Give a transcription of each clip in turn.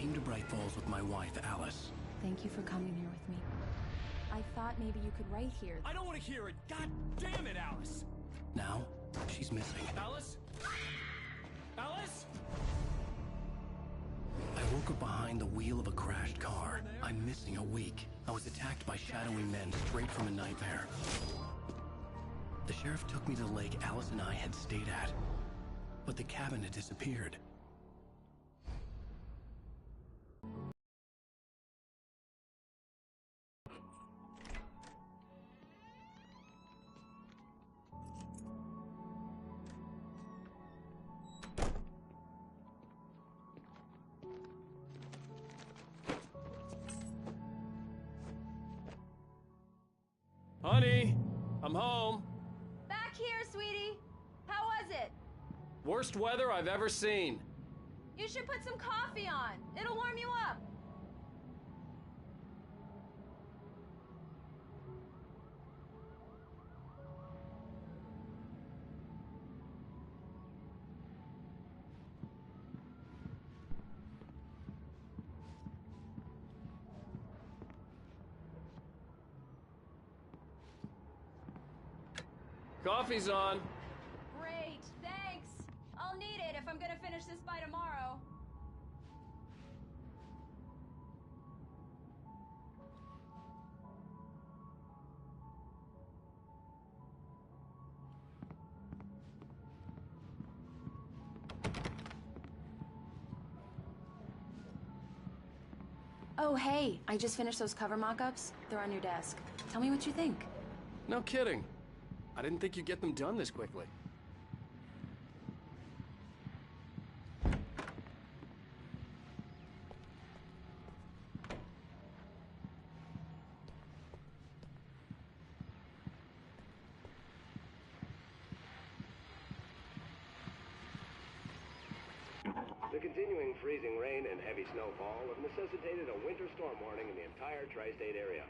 came to Bright Falls with my wife, Alice. Thank you for coming here with me. I thought maybe you could write here. I don't want to hear it! God damn it, Alice! Now, she's missing. Alice? Alice? I woke up behind the wheel of a crashed car. I'm missing a week. I was attacked by shadowy men straight from a nightmare. The sheriff took me to the lake Alice and I had stayed at, but the cabin had disappeared. Honey, I'm home. Back here, sweetie. How was it? Worst weather I've ever seen. You should put some coffee on. It'll warm you up. Coffee's on. Great, thanks. I'll need it if I'm gonna finish this by tomorrow. Oh, hey, I just finished those cover mock-ups. They're on your desk. Tell me what you think. No kidding. I didn't think you'd get them done this quickly. The continuing freezing rain and heavy snowfall have necessitated a winter storm warning in the entire tri-state area.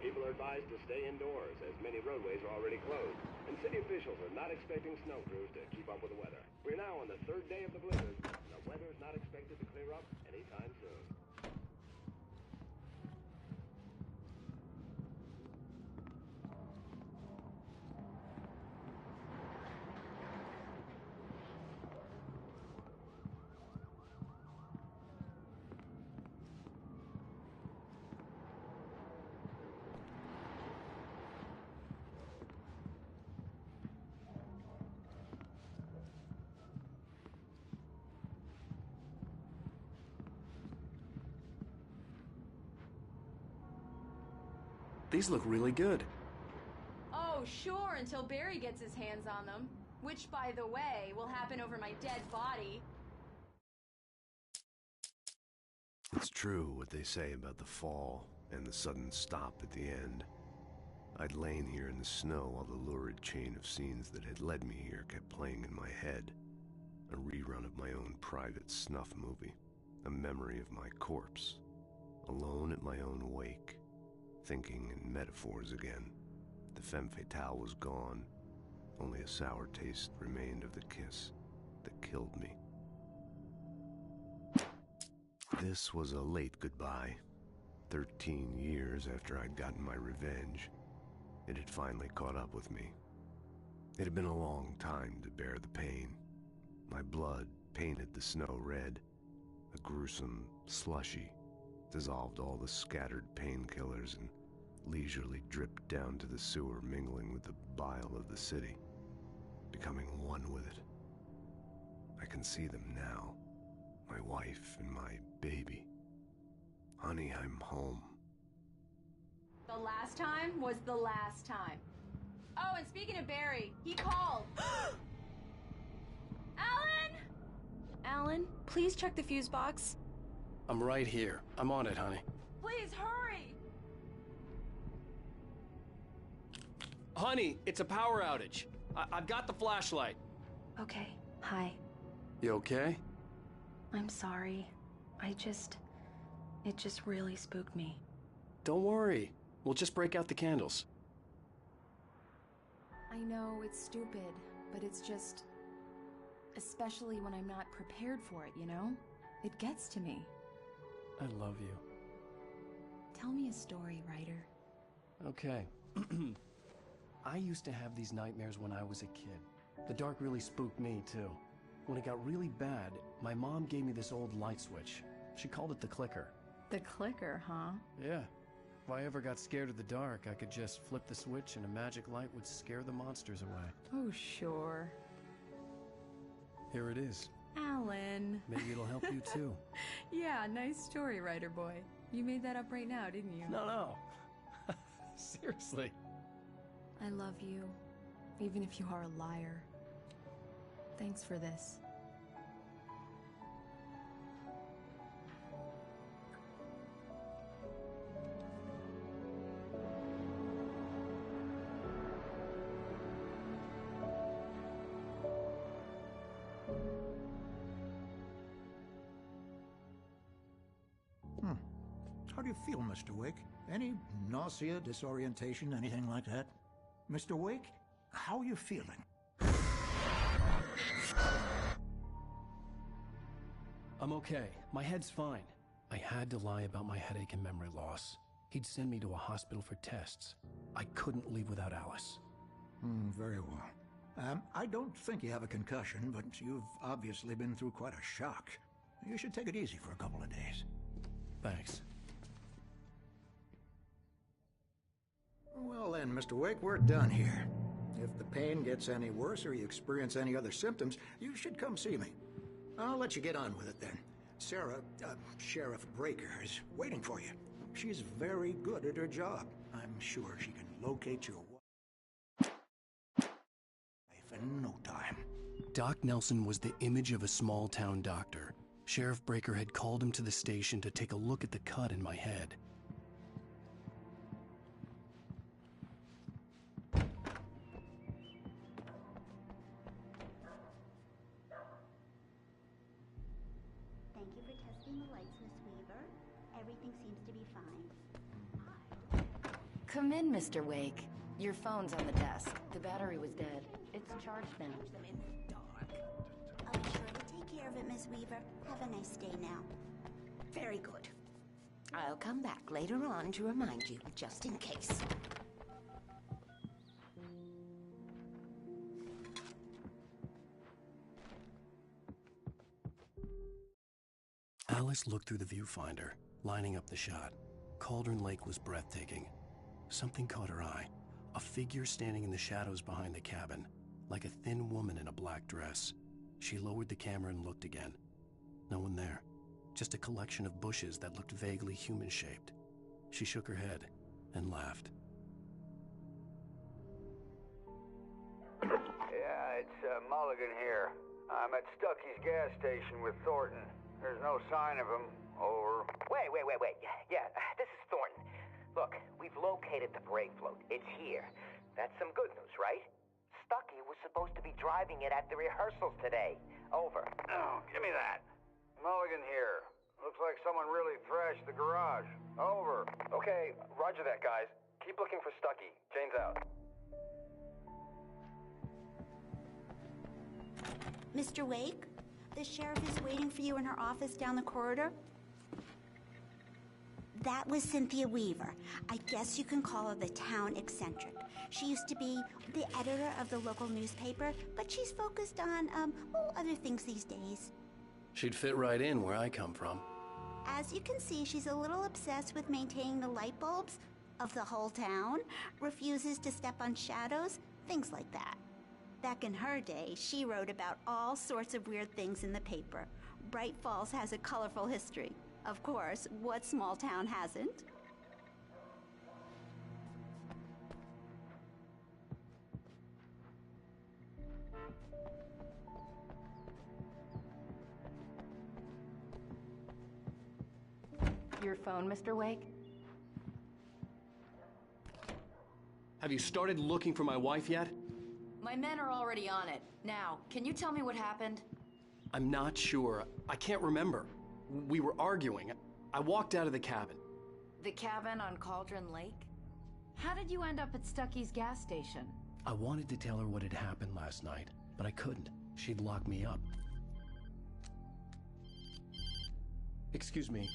People are advised to stay indoors as many roadways are already closed, and city officials are not expecting snow crews to keep up with the weather. We're now on the third day of the blizzard, and the weather is not expected to clear up anytime soon. These look really good. Oh, sure, until Barry gets his hands on them. Which, by the way, will happen over my dead body. It's true what they say about the fall and the sudden stop at the end. I'd lain here in the snow while the lurid chain of scenes that had led me here kept playing in my head. A rerun of my own private snuff movie. A memory of my corpse. Alone at my own wake. Thinking in metaphors again. The femme fatale was gone. Only a sour taste remained of the kiss that killed me. This was a late goodbye. 13 years after I'd gotten my revenge, it had finally caught up with me. It had been a long time to bear the pain. My blood painted the snow red. A gruesome slushy dissolved all the scattered painkillers and leisurely dripped down to the sewer, mingling with the bile of the city, becoming one with it. I can see them now, my wife and my baby. Honey, I'm home. The last time was the last time. Oh, and speaking of Barry, he called. Alan! Alan, please check the fuse box. I'm right here. I'm on it, honey. Please, hurry! Honey, it's a power outage. I've got the flashlight. Okay, hi. You okay? I'm sorry. It just really spooked me. Don't worry. We'll just break out the candles. I know it's stupid, but it's just... especially when I'm not prepared for it, you know? It gets to me. I love you. Tell me a story, writer. Okay. I used to have these nightmares when I was a kid. The dark really spooked me, too. When it got really bad, my mom gave me this old light switch. She called it the clicker. The clicker, huh? Yeah. If I ever got scared of the dark, I could just flip the switch and a magic light would scare the monsters away. Oh, sure. Here it is. Alan. Maybe it'll help you, too. Yeah, nice story, writer boy. You made that up right now, didn't you? No. Seriously. I love you, even if you are a liar. Thanks for this. How do you feel, Mr. Wake? Any nausea, disorientation, anything like that? Mr. Wake, how are you feeling? I'm okay. My head's fine. I had to lie about my headache and memory loss. He'd send me to a hospital for tests. I couldn't leave without Alice. Very well. I don't think you have a concussion, but you've obviously been through quite a shock. You should take it easy for a couple of days. Thanks. Well then, Mr. Wake, we're done here. If the pain gets any worse or you experience any other symptoms, you should come see me. I'll let you get on with it then. Sarah, Sheriff Breaker, is waiting for you. She's very good at her job. I'm sure she can locate your wife in no time. Doc Nelson was the image of a small-town doctor. Sheriff Breaker had called him to the station to take a look at the cut in my head. Thank you for testing the lights, Miss Weaver. Everything seems to be fine. Come in, Mr. Wake. Your phone's on the desk. The battery was dead. It's charged now. I'll be sure to take care of it, Miss Weaver. Have a nice day now. Very good. I'll come back later on to remind you, just in case. Alice looked through the viewfinder, lining up the shot. Cauldron Lake was breathtaking. Something caught her eye. A figure standing in the shadows behind the cabin, like a thin woman in a black dress. She lowered the camera and looked again. No one there. Just a collection of bushes that looked vaguely human-shaped. She shook her head and laughed. Yeah, it's Mulligan here. I'm at Stucky's gas station with Thornton. There's no sign of him. Over. Wait. Yeah, this is Thornton. Look, we've located the brake float. It's here. That's some good news, right? Stucky was supposed to be driving it at the rehearsals today. Over. Oh, give me that. Mulligan here. Looks like someone really thrashed the garage. Over. Okay, roger that, guys. Keep looking for Stucky. Jane's out. Mr. Wake, the sheriff is waiting for you in her office down the corridor. That was Cynthia Weaver. I guess you can call her the town eccentric. She used to be the editor of the local newspaper, but she's focused on, other things these days. She'd fit right in where I come from. As you can see, she's a little obsessed with maintaining the light bulbs of the whole town, refuses to step on shadows, things like that. Back in her day, she wrote about all sorts of weird things in the paper. Bright Falls has a colorful history. Of course, what small town hasn't? Your phone, Mr. Wake? Have you started looking for my wife yet? My men are already on it. Now, can you tell me what happened? I'm not sure. I can't remember. We were arguing. I walked out of the cabin. The cabin on Cauldron Lake? How did you end up at Stucky's gas station? I wanted to tell her what had happened last night, but I couldn't. She'd lock me up. Excuse me.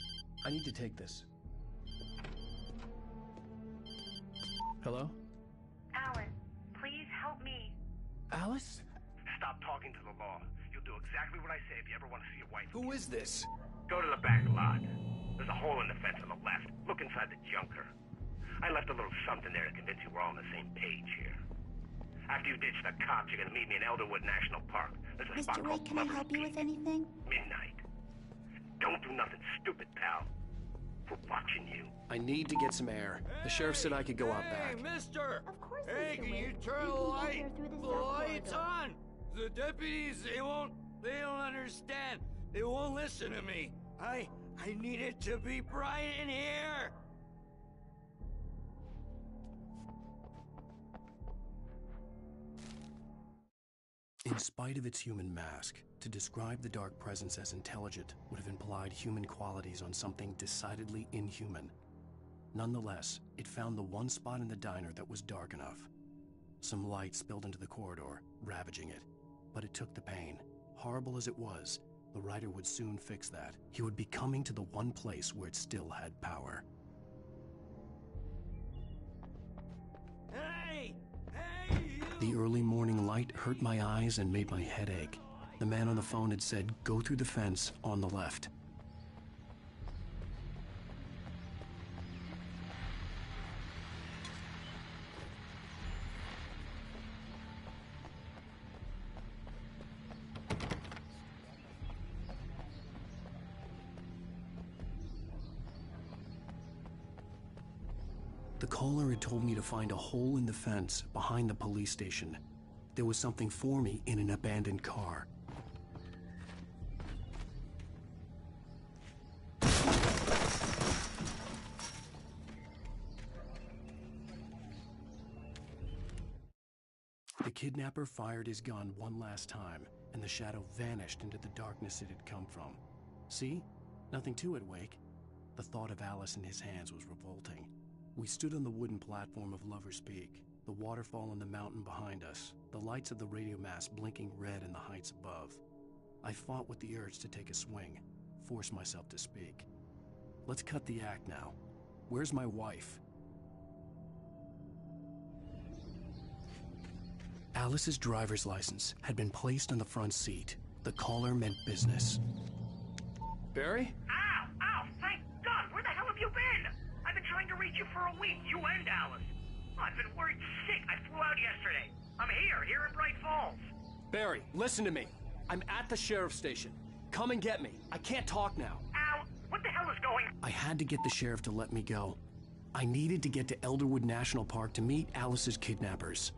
I need to take this. Hello? Alan, please help me. Alice? Stop talking to the law. You'll do exactly what I say if you ever want to see your wife. Who is this? Go to the back lot. There's a hole in the fence on the left. Look inside the junker. I left a little something there to convince you we're all on the same page here. After you ditch the cops, you're gonna meet me in Elderwood National Park. There's a spot Mr. called Wake, can I help you with anything? Midnight. Don't do nothing stupid, pal. We're watching you. I need to get some air. The sheriff said I could go out back. Hey, mister! Of course, Hey, Mr. can you Wake. turn You the can get light? there through the The south light's corridor. on! The deputies, they don't understand. They won't listen to me. I need it to be bright in here! In spite of its human mask, to describe the dark presence as intelligent would have implied human qualities on something decidedly inhuman. Nonetheless, it found the one spot in the diner that was dark enough. Some light spilled into the corridor, ravaging it. But it took the pain. Horrible as it was, the writer would soon fix that. He would be coming to the one place where it still had power. Hey! Hey, you! The early morning light hurt my eyes and made my head ache. The man on the phone had said, "Go through the fence on the left." The caller had told me to find a hole in the fence behind the police station. There was something for me in an abandoned car. The kidnapper fired his gun one last time, and the shadow vanished into the darkness it had come from. See? Nothing to it, Wake. The thought of Alice in his hands was revolting. We stood on the wooden platform of Lover's Peak, the waterfall on the mountain behind us, the lights of the radio mast blinking red in the heights above. I fought with the urge to take a swing, force myself to speak. Let's cut the act now. Where's my wife? Alice's driver's license had been placed on the front seat. The caller meant business. Barry? Ow! Ow! Thank God! Where the hell have you been? I've been trying to reach you for a week, you and Alice. Oh, I've been worried sick. I flew out yesterday. I'm here in Bright Falls. Barry, listen to me. I'm at the sheriff's station. Come and get me. I can't talk now. Al, what the hell is going on? I had to get the sheriff to let me go. I needed to get to Elderwood National Park to meet Alice's kidnappers.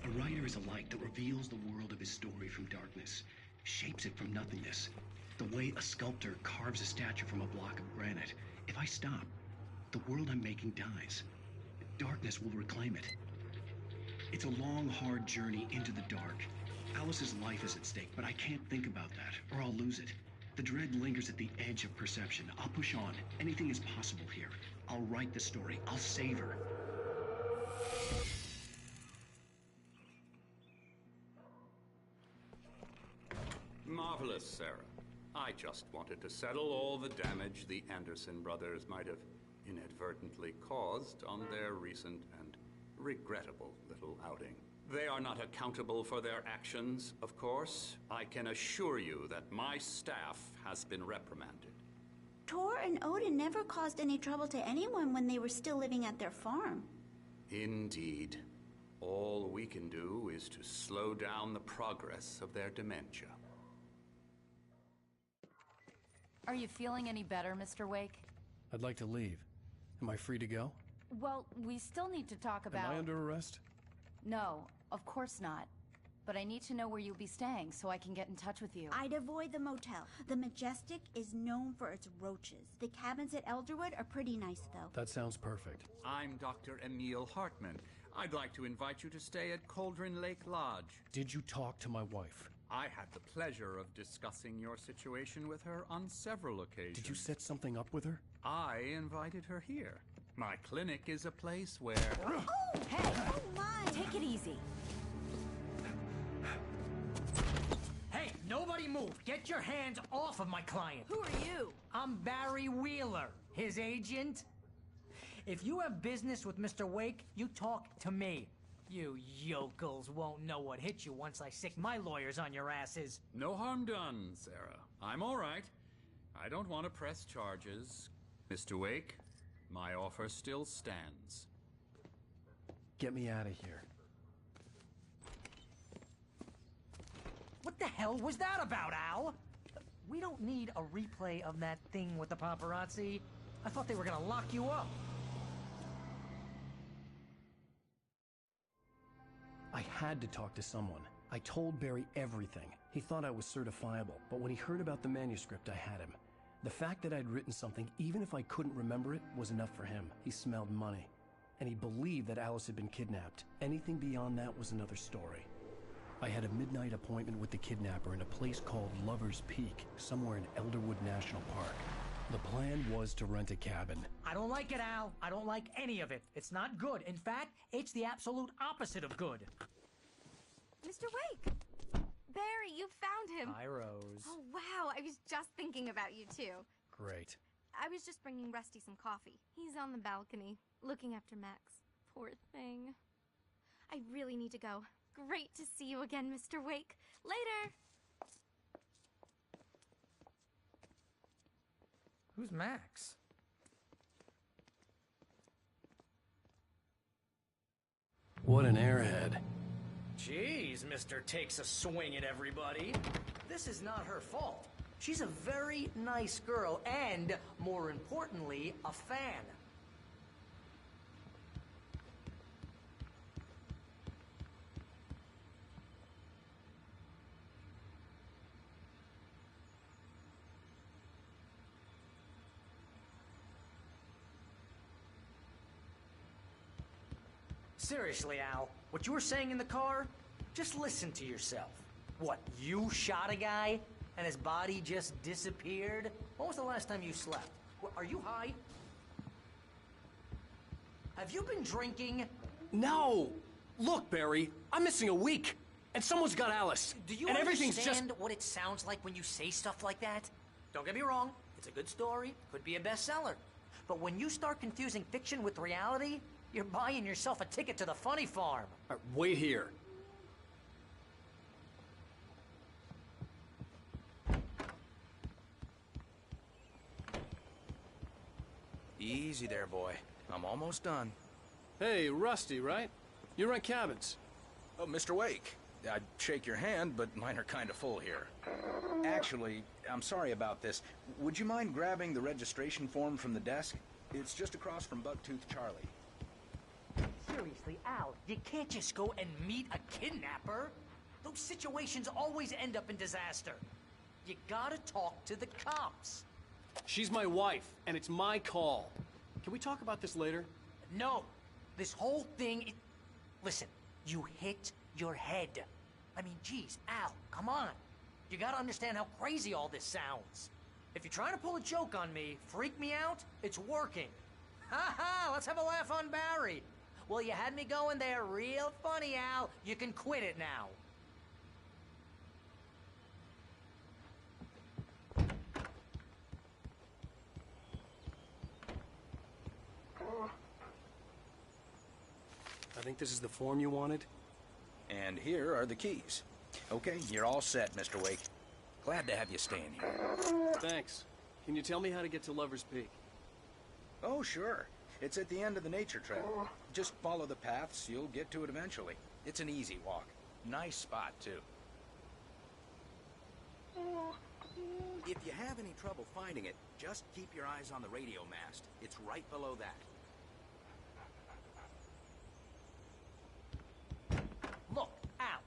A writer is a light that reveals the world of his story from darkness, shapes it from nothingness. The way a sculptor carves a statue from a block of granite. If I stop, the world I'm making dies. Darkness will reclaim it. It's a long, hard journey into the dark. Alice's life is at stake, but I can't think about that, or I'll lose it. The dread lingers at the edge of perception. I'll push on. Anything is possible here. I'll write the story. I'll save her. Marvelous, Sarah. I just wanted to settle all the damage the Anderson brothers might have inadvertently caused on their recent and regrettable little outing. They are not accountable for their actions, of course. I can assure you that my staff has been reprimanded. Tor and Odin never caused any trouble to anyone when they were still living at their farm. Indeed. All we can do is to slow down the progress of their dementia. Are you feeling any better, Mr. Wake? I'd like to leave. Am I free to go? Well, we still need to talk about... Am I under arrest? No, of course not. but I need to know where you'll be staying so I can get in touch with you. I'd avoid the motel. The Majestic is known for its roaches. The cabins at Elderwood are pretty nice, though. That sounds perfect. I'm Dr. Emil Hartman. I'd like to invite you to stay at Cauldron Lake Lodge. Did you talk to my wife? I had the pleasure of discussing your situation with her on several occasions. Did you set something up with her? I invited her here. My clinic is a place where... Oh, hey! Oh, my! Take it easy. Hey, nobody move! Get your hands off of my client! Who are you? I'm Barry Wheeler, his agent. If you have business with Mr. Wake, you talk to me. You yokels won't know what hit you once I sick my lawyers on your asses. No harm done, Sarah. I'm all right. I don't want to press charges. Mr. Wake, my offer still stands. Get me out of here. What the hell was that about, Al? We don't need a replay of that thing with the paparazzi. I thought they were gonna lock you up. I had to talk to someone. I told Barry everything. He thought I was certifiable, but when he heard about the manuscript, I had him. The fact that I'd written something, even if I couldn't remember it, was enough for him. He smelled money. And he believed that Alice had been kidnapped. Anything beyond that was another story. I had a midnight appointment with the kidnapper in a place called Lover's Peak, somewhere in Elderwood National Park. The plan was to rent a cabin. I don't like it, Al. I don't like any of it. It's not good. In fact, it's the absolute opposite of good. Mr. Wake! Barry, you found him! Hi, Rose. Oh, wow. I was just thinking about you, too. Great. I was just bringing Rusty some coffee. He's on the balcony, looking after Max. Poor thing. I really need to go. Great to see you again, Mr. Wake. Later! Who's Max? What an airhead. Jeez, Mr. Takes a swing at everybody. This is not her fault. She's a very nice girl and, more importantly, a fan. Seriously, Al, what you were saying in the car, just listen to yourself. What, you shot a guy and his body just disappeared? When was the last time you slept? Are you high? Have you been drinking? No! Look, Barry, I'm missing a week, and someone's got Alice. Do you and everything's understand what it sounds like when you say stuff like that? Don't get me wrong, it's a good story, could be a bestseller. But when you start confusing fiction with reality, you're buying yourself a ticket to the funny farm. Wait here. Easy there, boy. I'm almost done. Hey, Rusty, right? You rent cabins. Oh, Mr. Wake. I'd shake your hand, but mine are kind of full here. Actually, I'm sorry about this. Would you mind grabbing the registration form from the desk? It's just across from Bugtooth Charlie. Seriously, Al, you can't just go and meet a kidnapper. Those situations always end up in disaster. You gotta talk to the cops. She's my wife, and it's my call. Can we talk about this later? No. This whole thing... Listen, you hit your head. I mean, geez, Al, come on. You gotta understand how crazy all this sounds. If you're trying to pull a joke on me, freak me out, it's working. Ha ha, let's have a laugh on Barry. Well, you had me going there real funny, Al. You can quit it now. I think this is the form you wanted. And here are the keys. Okay, you're all set, Mr. Wake. Glad to have you staying here. Thanks. Can you tell me how to get to Lover's Peak? Oh, sure. It's at the end of the nature trail. Just follow the paths, you'll get to it eventually. It's an easy walk. Nice spot, too. If you have any trouble finding it, just keep your eyes on the radio mast. It's right below that. Look, Al,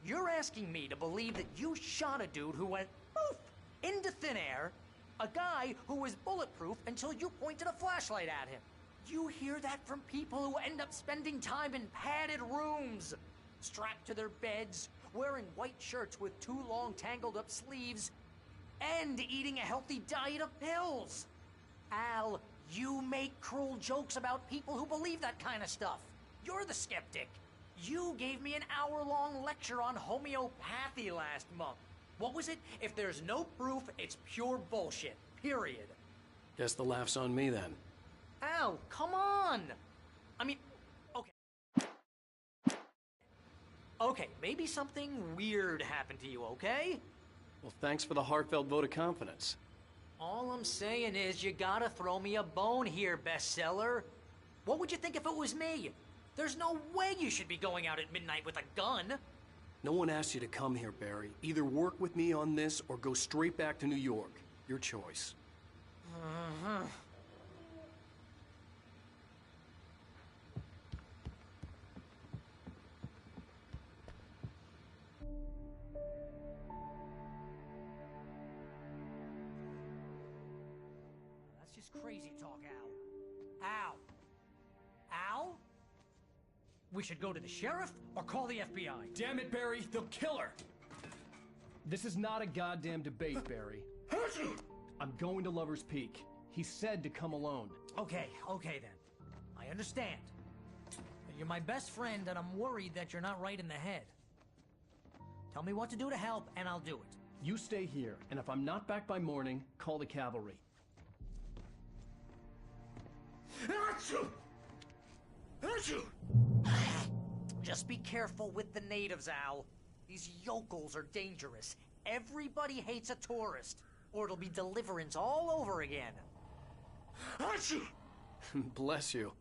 your asking me to believe that you shot a dude who went poof into thin air, a guy who was bulletproof until you pointed a flashlight at him. You hear that from people who end up spending time in padded rooms, strapped to their beds, wearing white shirts with too long tangled up sleeves, and eating a healthy diet of pills. Al, you make cruel jokes about people who believe that kind of stuff. You're the skeptic. You gave me an hour-long lecture on homeopathy last month. What was it? If there's no proof, it's pure bullshit. Period. Guess the laugh's on me then. Al, come on! I mean, okay. Okay, maybe something weird happened to you, okay? Well, thanks for the heartfelt vote of confidence. All I'm saying is you gotta throw me a bone here, bestseller. What would you think if it was me? There's no way you should be going out at midnight with a gun. No one asked you to come here, Barry. Either work with me on this or go straight back to New York. Your choice. That's just crazy talk, Al. Al? Al? We should go to the sheriff or call the FBI. Damn it, Barry, they'll kill her! This is not a goddamn debate, Barry. I'm going to Lover's Peak. He said to come alone. Okay then. I understand. You're my best friend and I'm worried that you're not right in the head. Tell me what to do to help and I'll do it. You stay here, and if I'm not back by morning, call the cavalry. Just be careful with the natives, Al. These yokels are dangerous. Everybody hates a tourist, or it'll be Deliverance all over again. Bless you.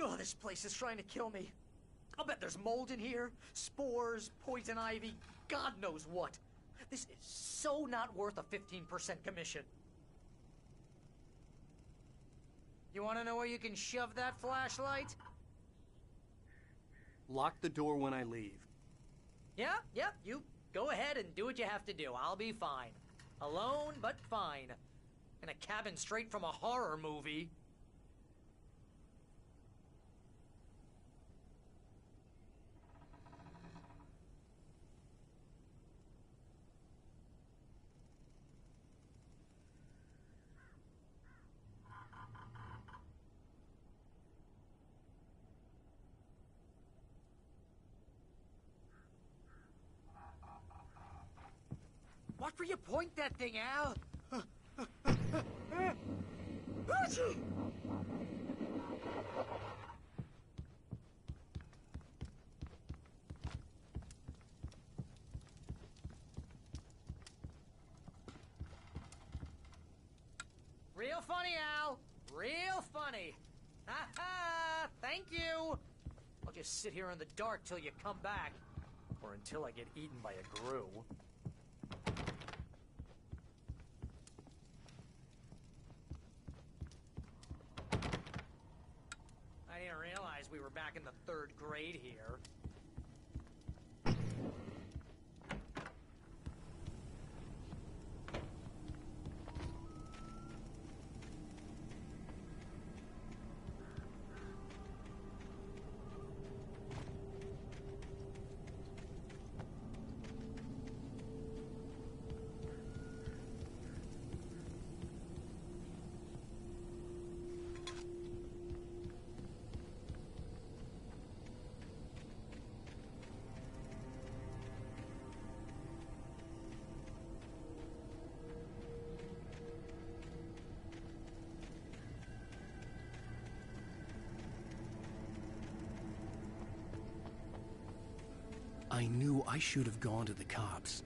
Oh, this place is trying to kill me. I'll bet there's mold in here, spores, poison ivy, God knows what. This is so not worth a 15% commission. You want to know where you can shove that flashlight? Lock the door when I leave. Yeah, you go ahead and do what you have to do. I'll be fine. Alone, but fine. In a cabin straight from a horror movie. Watch where you point that thing, Al! Real funny, Al! Real funny! Ha ha! Thank you! I'll just sit here in the dark till you come back. Or until I get eaten by a grue. I didn't realize we were back in the 3rd grade here. I knew I should have gone to the cops.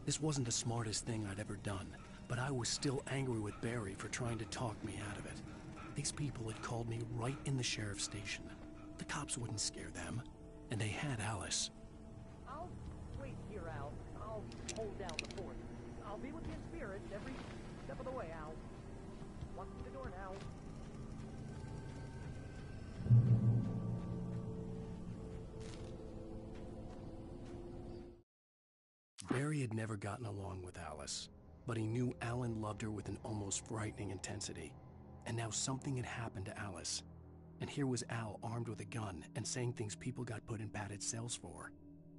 This wasn't the smartest thing I'd ever done, but I was still angry with Barry for trying to talk me out of it. These people had called me right in the sheriff's station. The cops wouldn't scare them, and they had Alice. I'll wait here, Al. I'll hold down the fort. I'll be with you in spirit every step of the way, Al. Walk through the door now. Barry had never gotten along with Alice, but he knew Alan loved her with an almost frightening intensity. And now something had happened to Alice. And here was Al armed with a gun and saying things people got put in padded cells for.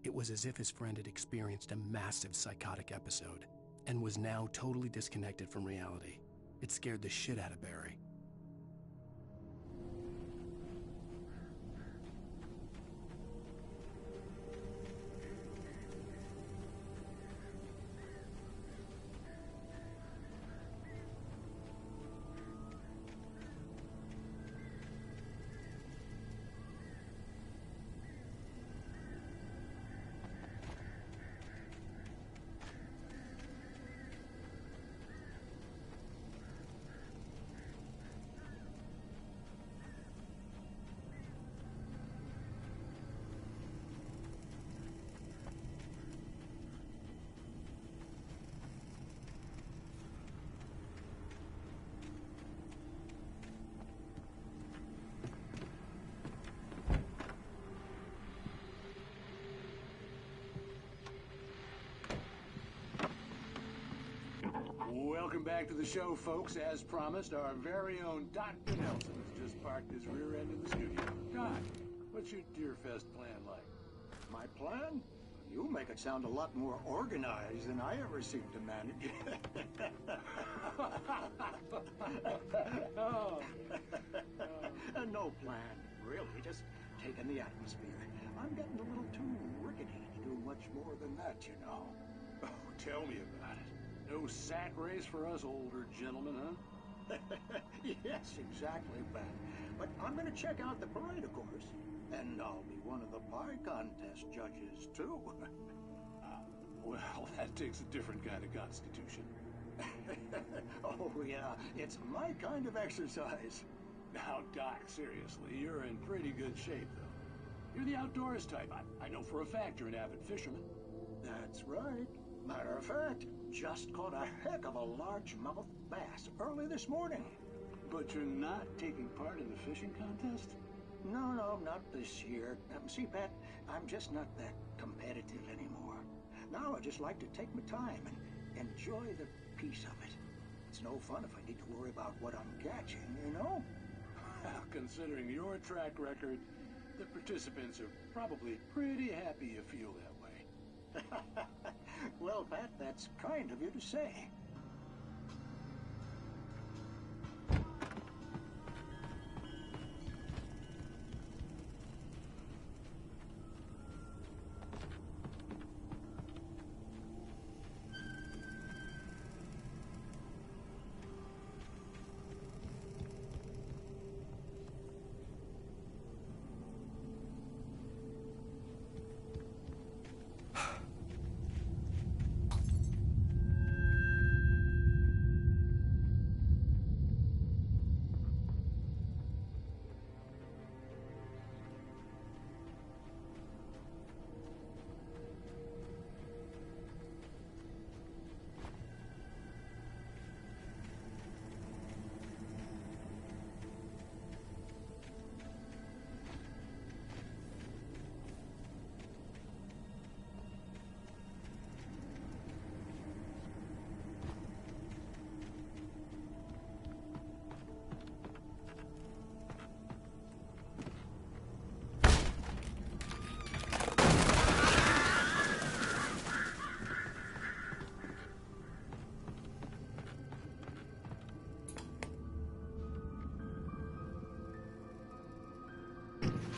It was as if his friend had experienced a massive psychotic episode and was now totally disconnected from reality. It scared the shit out of Barry. Welcome back to the show, folks. As promised, our very own Dr. Nelson has just parked his rear end in the studio. Doc, what's your Deerfest plan like? My plan? You make it sound a lot more organized than I ever seem to manage. No plan, really. Just taking the atmosphere. I'm getting a little too rickety to do much more than that, you know. Oh, tell me about it. No sack race for us older gentlemen, huh? Yes, exactly, Ben. But I'm going to check out the parade, of course. And I'll be one of the pie contest judges, too. Well, that takes a different kind of constitution. Oh, yeah. It's my kind of exercise. Now, Doc, seriously, you're in pretty good shape, though. You're the outdoors type. I know for a fact you're an avid fisherman. That's right. Matter of fact, just caught a heck of a largemouth bass early this morning. But you're not taking part in the fishing contest? No, not this year. See, Pat, I'm just not that competitive anymore. Now I just like to take my time and enjoy the peace of it. It's no fun if I need to worry about what I'm catching, you know? Well, considering your track record, the participants are probably pretty happy you feel that way. Well, Pat, that's kind of you to say.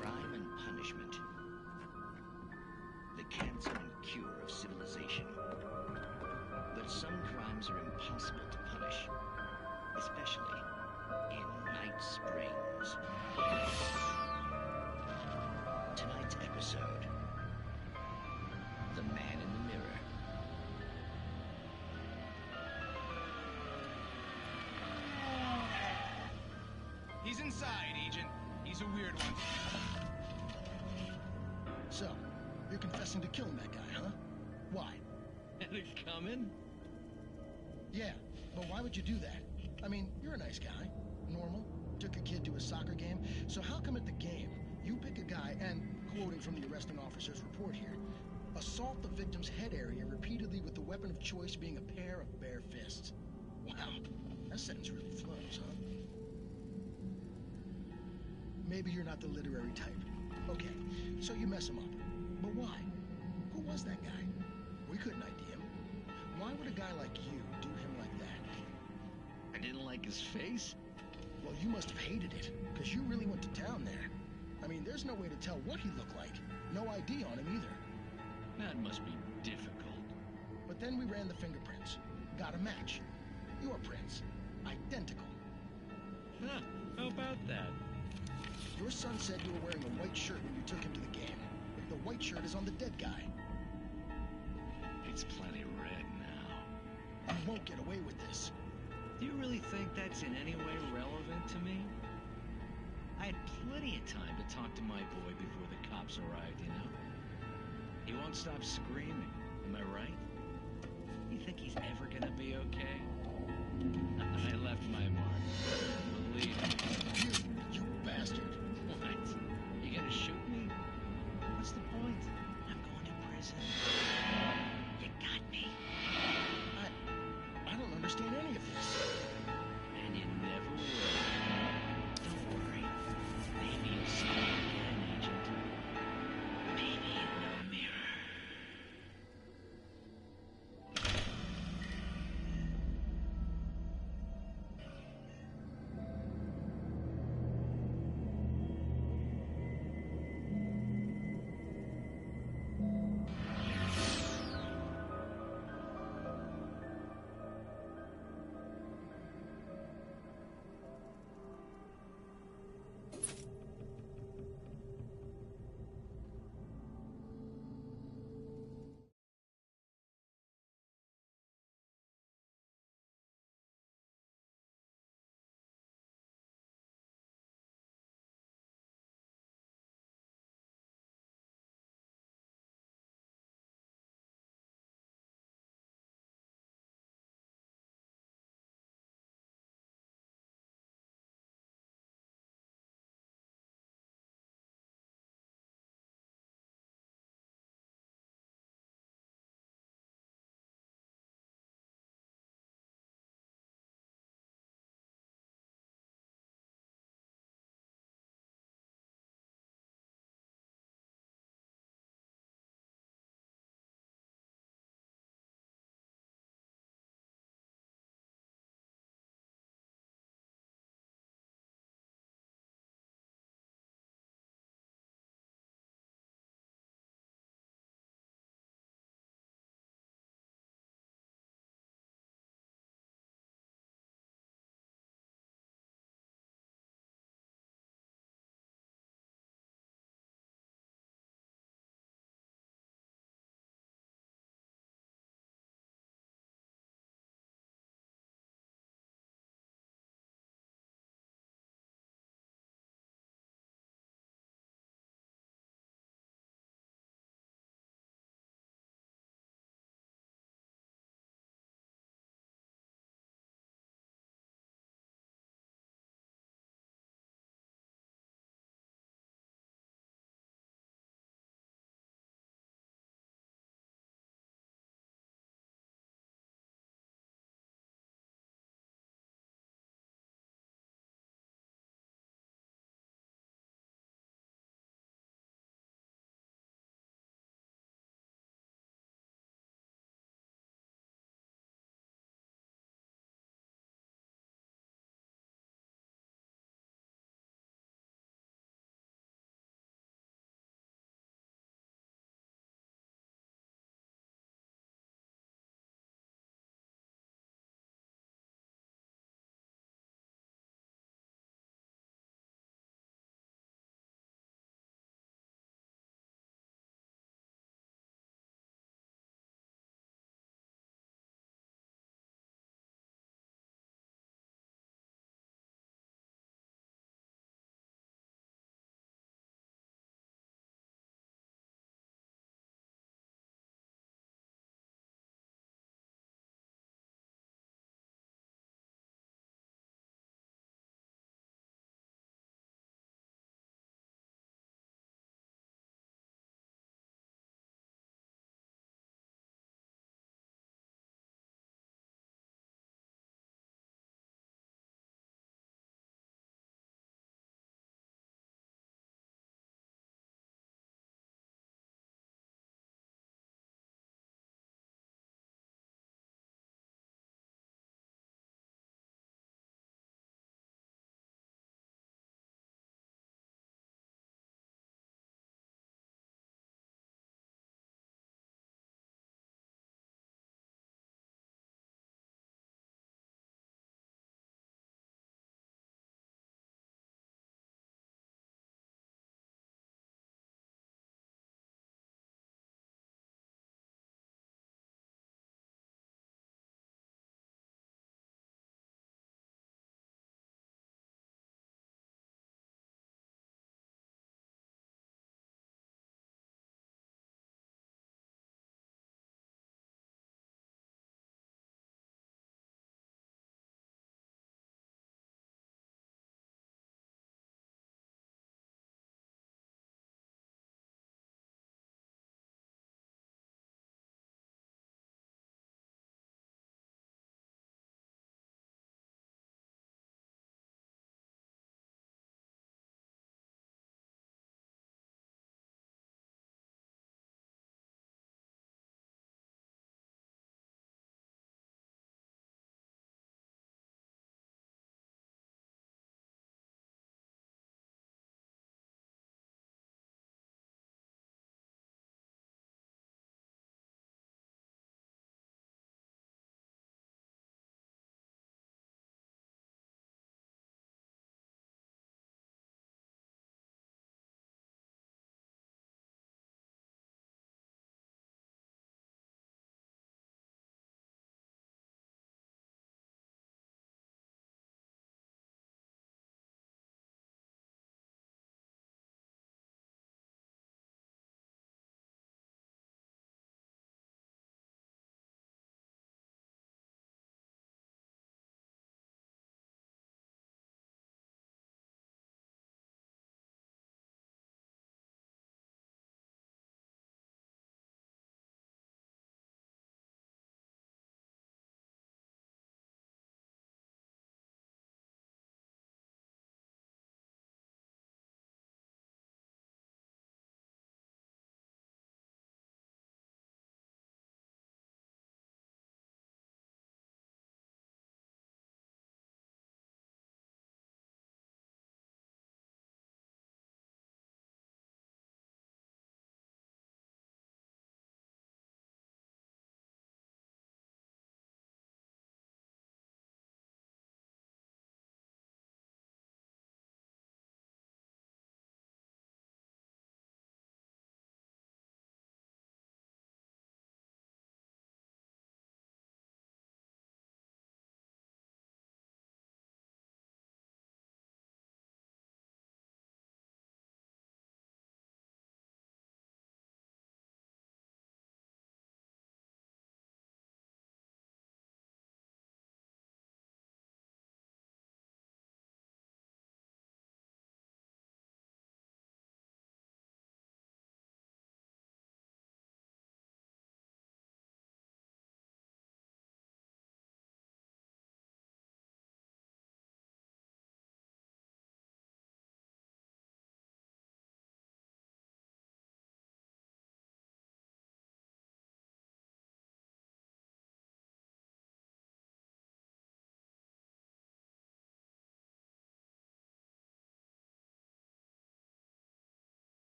Crime and punishment. The cancer and cure of civilization. But some crimes are impossible to punish, especially in Night Springs. Tonight's episode, The Man in the Mirror. He's inside, Agent. He's a weird one. So, you're confessing to killing that guy, huh? Why? And he's coming? Yeah, but why would you do that? I mean, you're a nice guy. Normal. Took your kid to a soccer game. So how come at the game, you pick a guy and, quoting from the arresting officer's report here, Assault the victim's head area repeatedly with the weapon of choice being a pair of bare fists. Wow, that sentence really flows, huh? Maybe you're not the literary type. Okay, so you mess him up. But why? Who was that guy? We couldn't ID him. Why would a guy like you do him like that? I didn't like his face? Well, you must have hated it, because you really went to town there. I mean, there's no way to tell what he looked like. No ID on him either. That must be difficult. But then we ran the fingerprints. Got a match. Your prints. Identical. Huh, how about that? Your son said you were wearing a white shirt when you took him to the game. The white shirt is on the dead guy. It's plenty red now. You won't get away with this. Do you really think that's in any way relevant to me? I had plenty of time to talk to my boy before the cops arrived, you know? He won't stop screaming, am I right? You think he's ever gonna be okay? I left my mark. Believe me. You bastard. What? You gonna shoot me? What's the point? I'm going to prison. You got me. I don't understand any of this. And you never will. Don't worry. Maybe you'll see me again, Agent. Maybe in the mirror.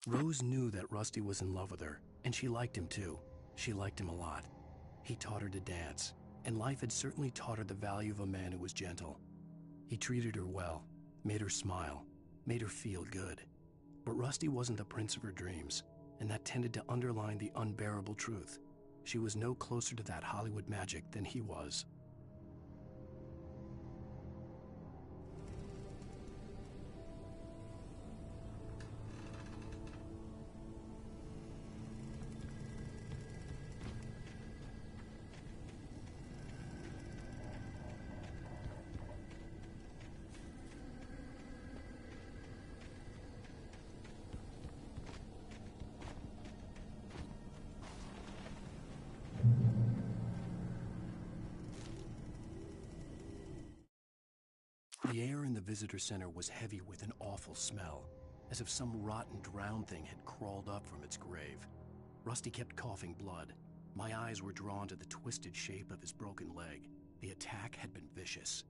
Rose knew that Rusty was in love with her, and she liked him too. She liked him a lot. He taught her to dance, and life had certainly taught her the value of a man who was gentle. He treated her well, made her smile, made her feel good. But Rusty wasn't the prince of her dreams, and that tended to underline the unbearable truth. She was no closer to that Hollywood magic than he was. The air in the visitor center was heavy with an awful smell, as if some rotten drowned thing had crawled up from its grave. Rusty kept coughing blood. My eyes were drawn to the twisted shape of his broken leg. The attack had been vicious.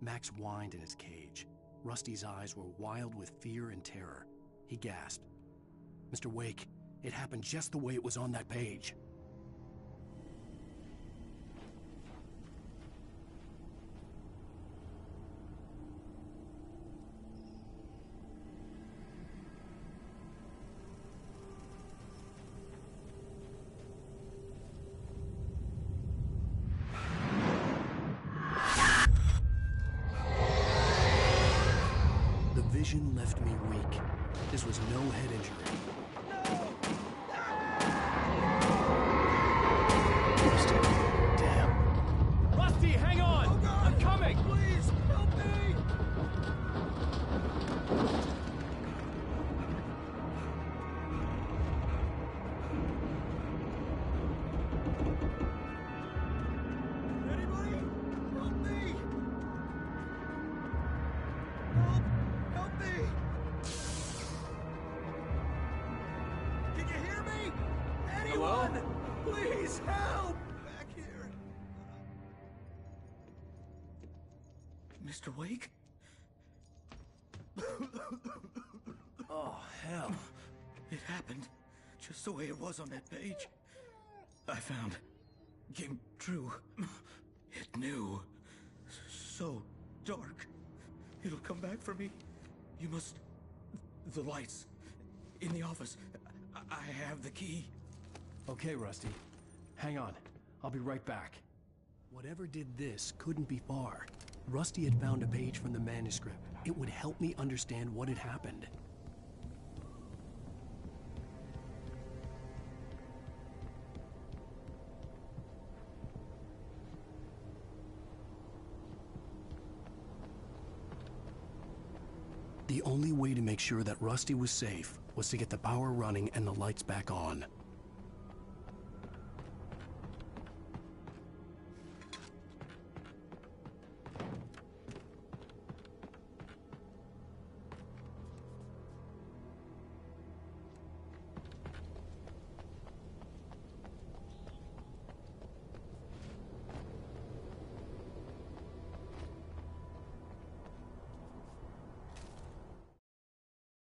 Max whined in his cage. Rusty's eyes were wild with fear and terror. He gasped. "Mr. Wake, it happened just the way it was on that page." The vision left me weak. This was no head injury. Rusty, damn. Rusty, hang on! Oh God, I'm coming! Please, help me! Anybody? Help me! Help me! Can you hear me? Anyone? Hello? Please help! Back here. Mr. Wake? Oh, hell. It happened just the way it was on that page. I found. Came true. It knew. So dark. It'll come back for me. You must... The lights. In the office. I have the key. Okay, Rusty. Hang on. I'll be right back. Whatever did this couldn't be far. Rusty had found a page from the manuscript. It would help me understand what had happened. The only way to make sure that Rusty was safe was to get the power running and the lights back on.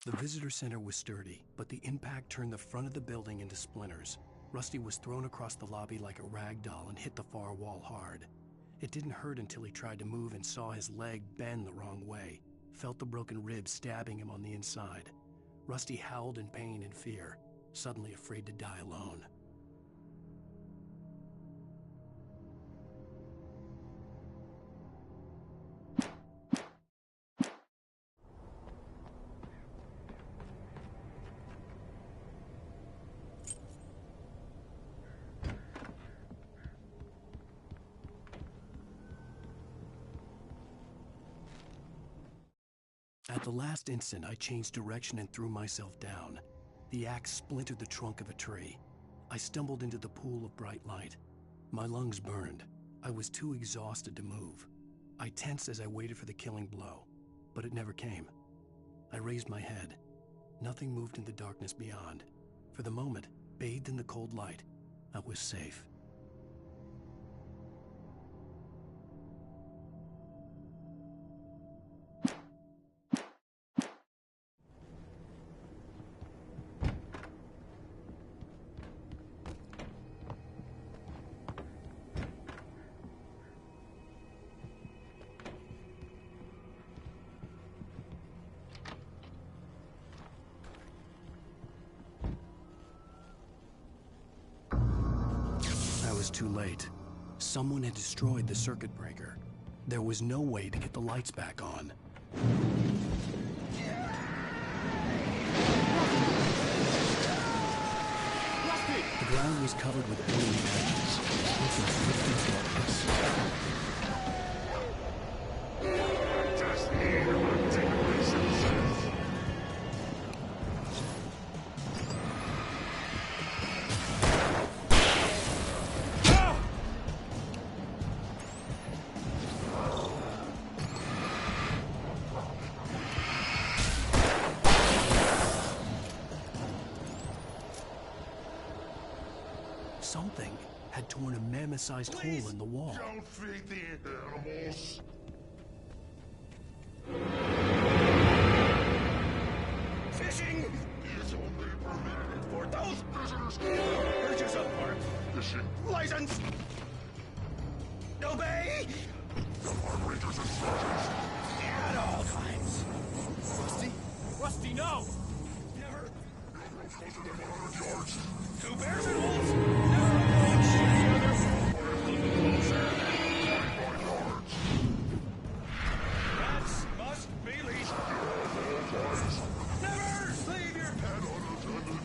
The visitor center was sturdy, but the impact turned the front of the building into splinters. Rusty was thrown across the lobby like a rag doll and hit the far wall hard. It didn't hurt until he tried to move and saw his leg bend the wrong way, felt the broken rib stabbing him on the inside. Rusty howled in pain and fear, suddenly afraid to die alone. At the last instant, I changed direction and threw myself down. The axe splintered the trunk of a tree. I stumbled into the pool of bright light. My lungs burned. I was too exhausted to move. I tensed as I waited for the killing blow, but it never came. I raised my head. Nothing moved in the darkness beyond. For the moment, bathed in the cold light, I was safe. too late. Someone had destroyed the circuit breaker. There was no way to get the lights back on. The ground was covered with burning patches. It was thick darkness. Just need my tingling senses. Something had torn a mammoth-sized hole in the wall. Don't feed the animals. Fishing is only permitted for those visitors purchase a park fishing license. Obey the park ranger's instructions at all times. Rusty? Rusty, no! Never go closer than 100 yards. Two bears and wolves. Never approach closer than 25 yards. Rats must be leashed. Never leave your pet unattended.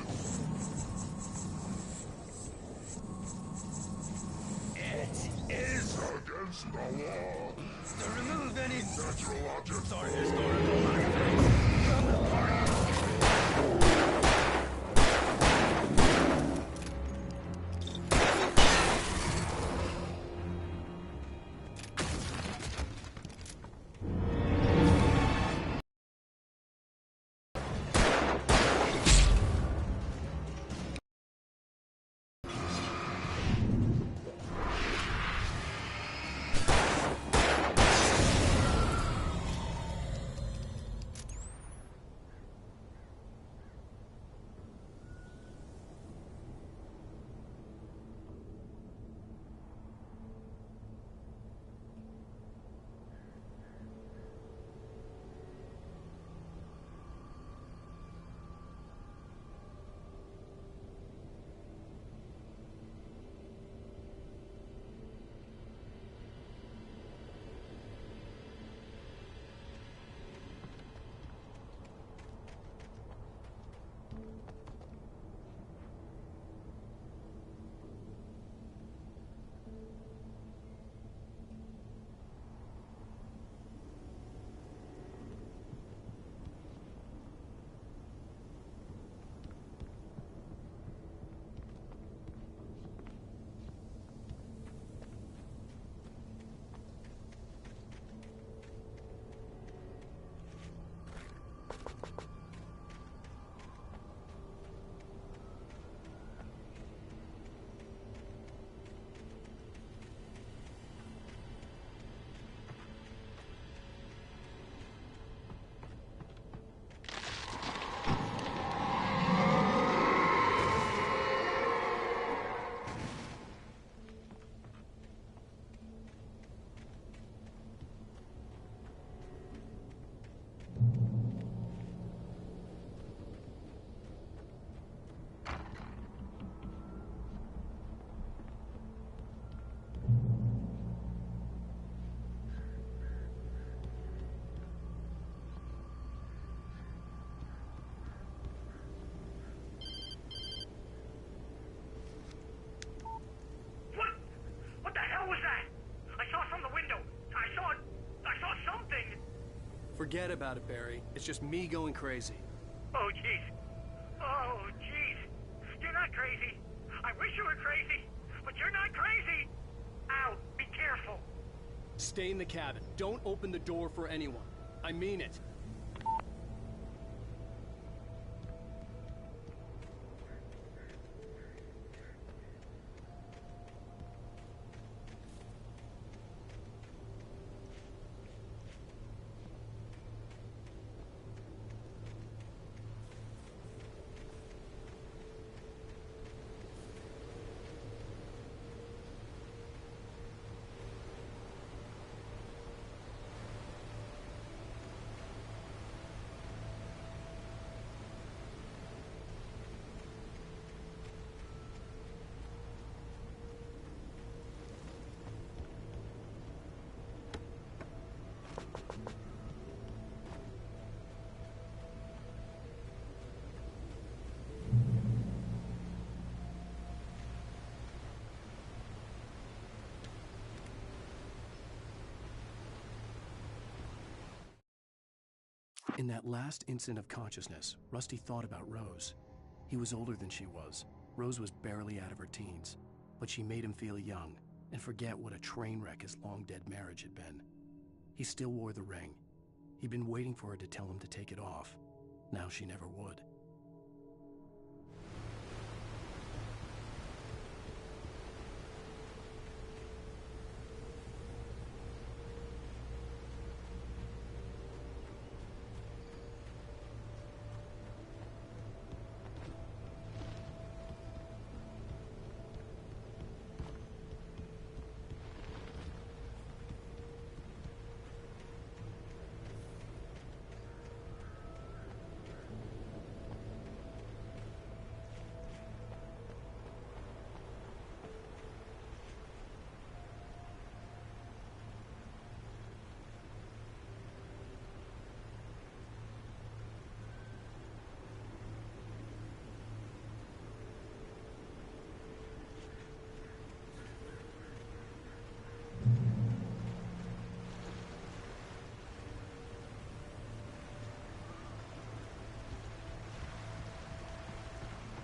It is against the law to remove any natural objects or historical artifacts from the park. Forget about it, Barry. It's just me going crazy. Oh, jeez. Oh, jeez. You're not crazy. I wish you were crazy, but you're not crazy. Al, be careful. Stay in the cabin. Don't open the door for anyone. I mean it. In that last instant of consciousness, Rusty thought about Rose. He was older than she was. Rose was barely out of her teens, but she made him feel young and forget what a train wreck his long-dead marriage had been. He still wore the ring. He'd been waiting for her to tell him to take it off. Now she never would.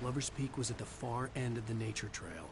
Lover's Peak was at the far end of the nature trail.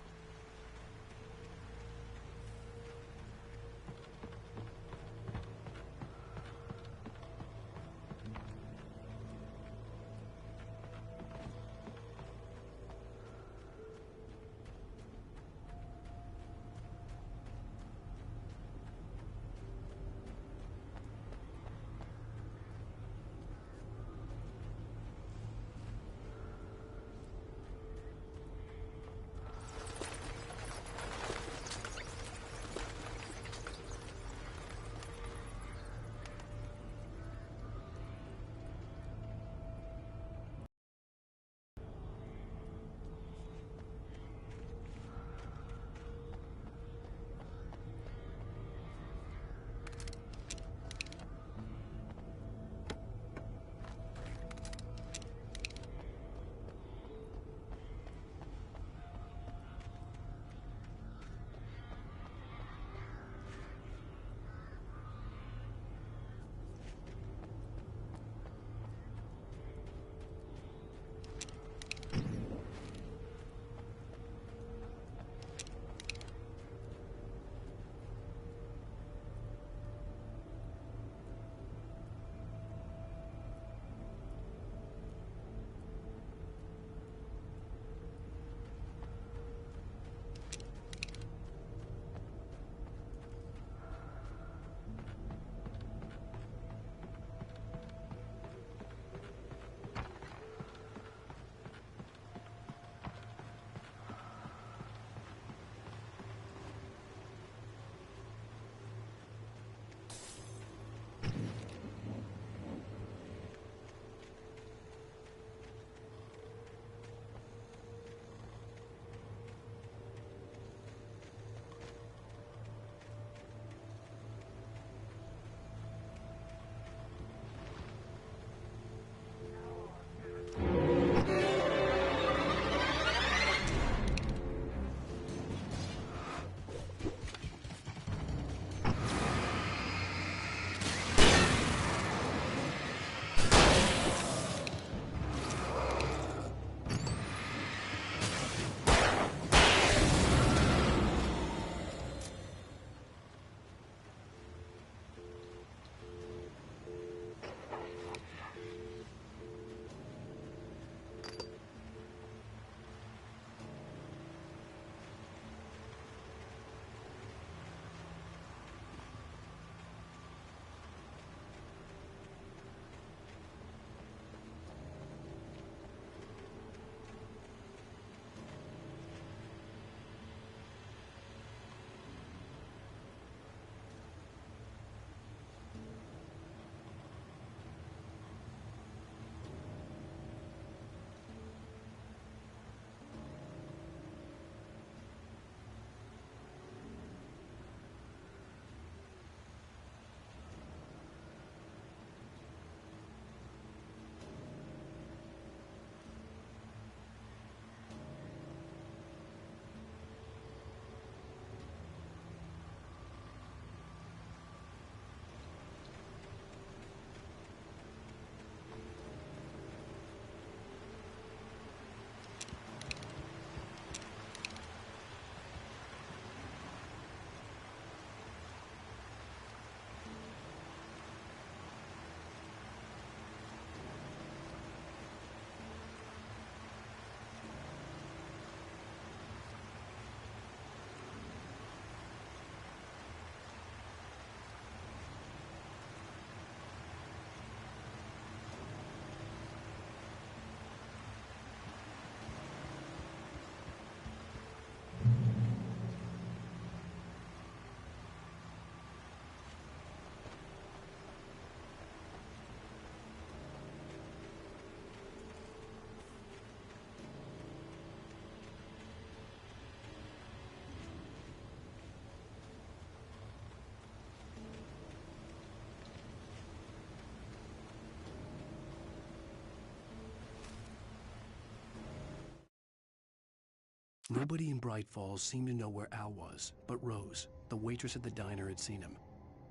Nobody in Bright Falls seemed to know where Al was, but Rose, the waitress at the diner, had seen him.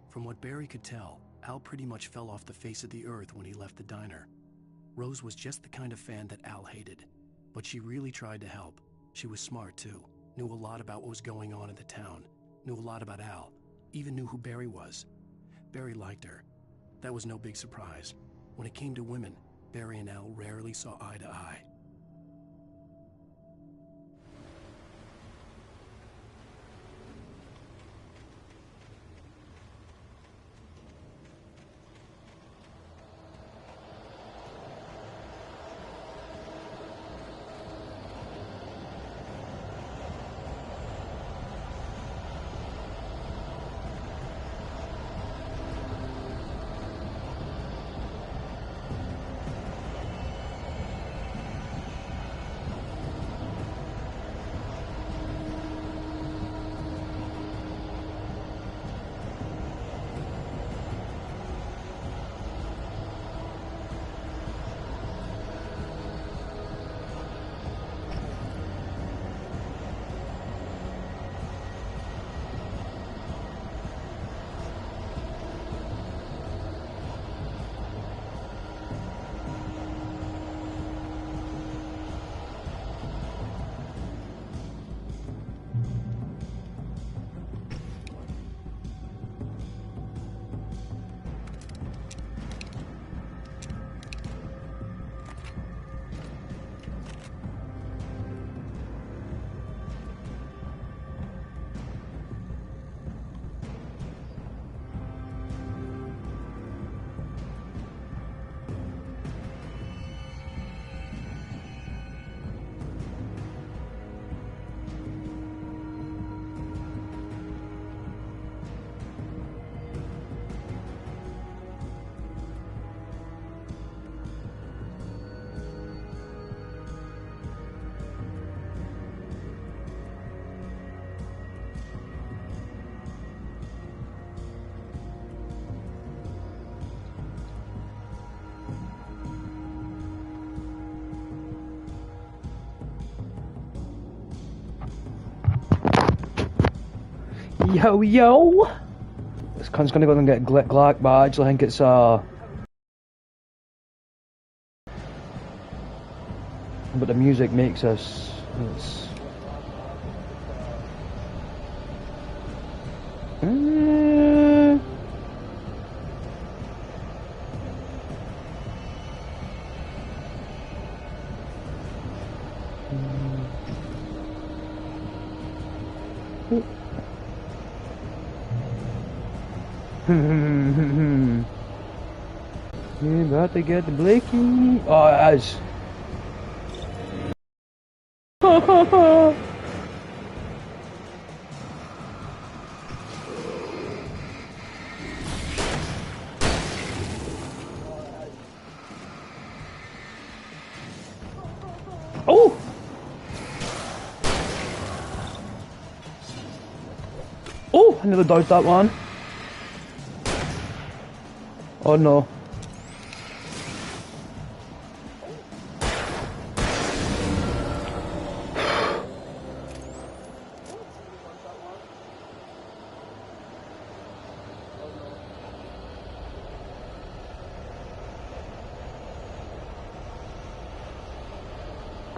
From what Barry could tell, Al pretty much fell off the face of the earth when he left the diner. Rose was just the kind of fan that Al hated, but she really tried to help. She was smart too, knew a lot about what was going on in the town, knew a lot about Al, even knew who Barry was. Barry liked her. That was no big surprise. When it came to women, Barry and Al rarely saw eye to eye. Yo, yo! This cunt's gonna go and get Glack badge. I think it's, but the music makes us... It's... You about to get the Blakey? Oh, it is. Oh! Oh, I nearly dodged that one. Oh no.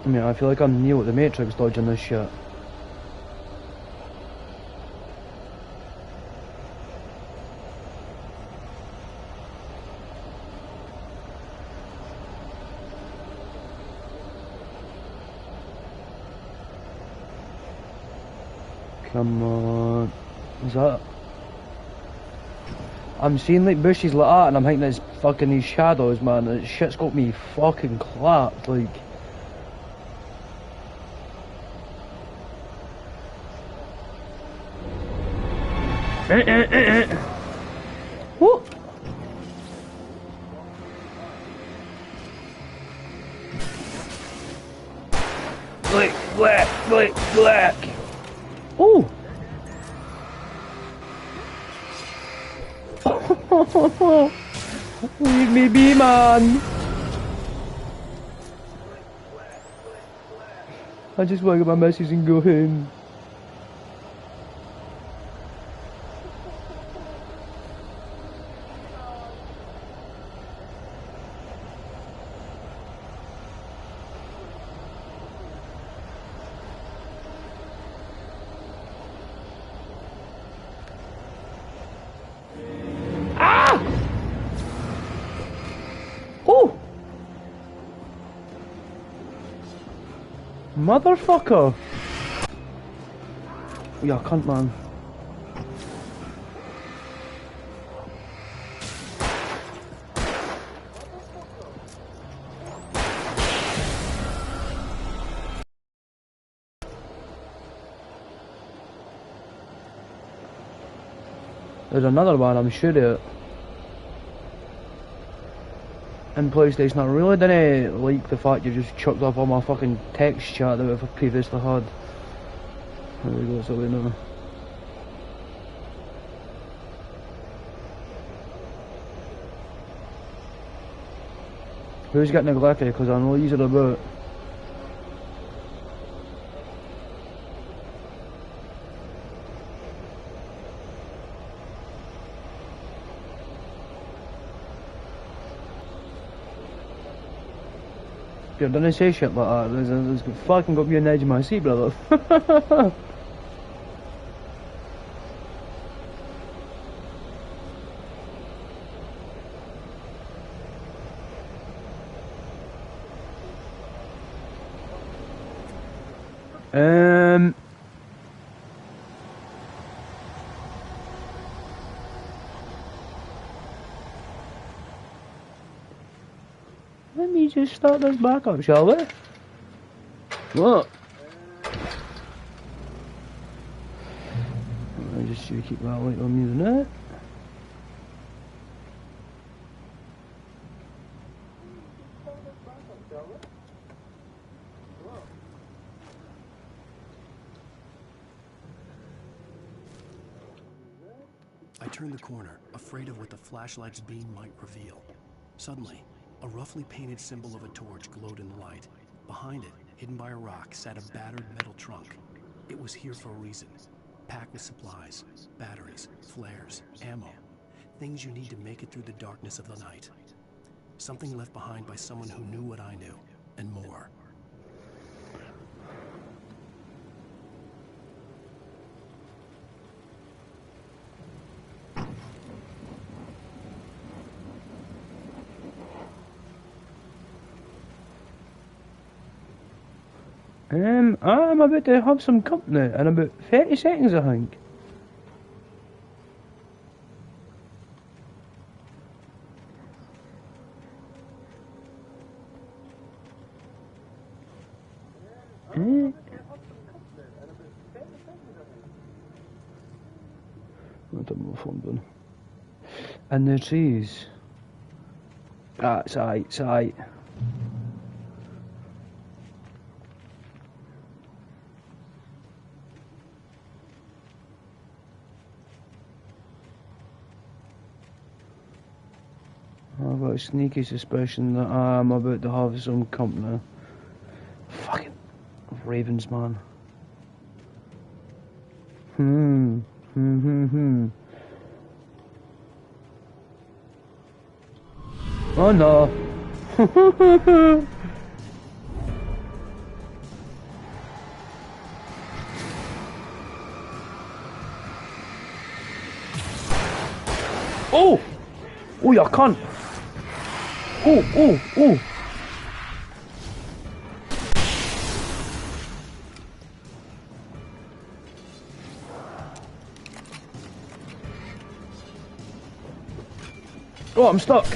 I mean, I feel like I'm Neo at the Matrix dodging this shit. Come on. Is that... I'm seeing like bushes like that and I'm thinking it's fucking these shadows, man. This shit's got me fucking clapped, like... What? Black. Oh! Leave me be, man. I just want to get my missus and go home. Motherfucker! Yeah, cunt man. There's another one, I'm sure of it. In PlayStation, I really didn't like the fact you just chucked off all my fucking text chat that I've previously had. There we go, so we know. Who's getting neglected? Because I know these are about. If you're gonna say shit like that, it's fucking got me on the edge of my seat, brother. Let me just start this back up, shall we? What? I just should keep that light on using it. I turned the corner, afraid of what the flashlight's beam might reveal. Suddenly, a roughly painted symbol of a torch glowed in the light. Behind it, hidden by a rock, sat a battered metal trunk. It was here for a reason. Packed with supplies, batteries, flares, ammo. Things you need to make it through the darkness of the night. Something left behind by someone who knew what I knew, and more. I'm about to have some company in about 30 seconds, I think. I don't know if I'm done. And the trees. Ah, it's aight, it's aight. I've got a sneaky suspicion that I'm about to have some company. Fucking Ravens, man. Oh no. Oh! Oh, you cunt! Oh! Oh, I'm stuck.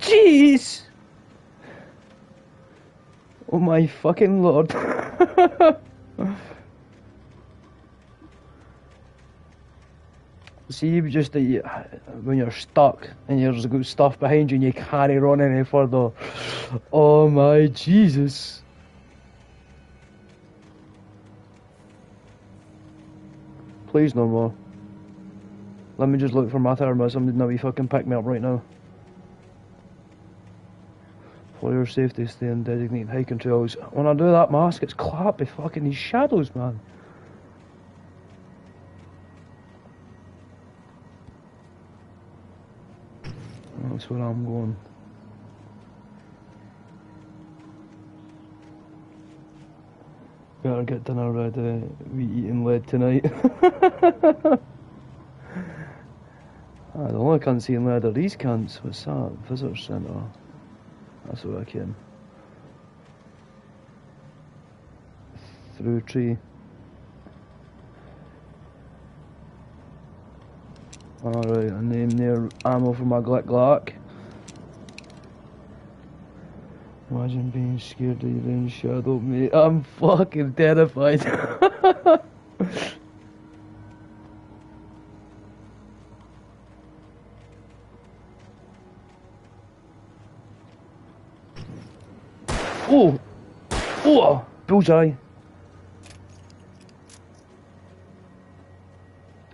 Jeez! Oh my fucking lord. See, just when you're stuck and there's got stuff behind you and you can't run any further. Oh my Jesus. Please no more. Let me just look for my thermos. Somebody now fucking pick me up right now. For your safety, stay in designated hiking trails. When I do that, my ass gets clapped by fucking these shadows, man. That's where I'm going. Better get dinner ready. We eating lead tonight. I don't know, I can't see in lead are these cunts. What's that? Visitor centre. That's what I can. Through a tree. Alright, a name there. Ammo for my Glick Glock. Imagine being scared of your own shadow, mate. I'm fucking terrified. Oh! Oh! Bullseye!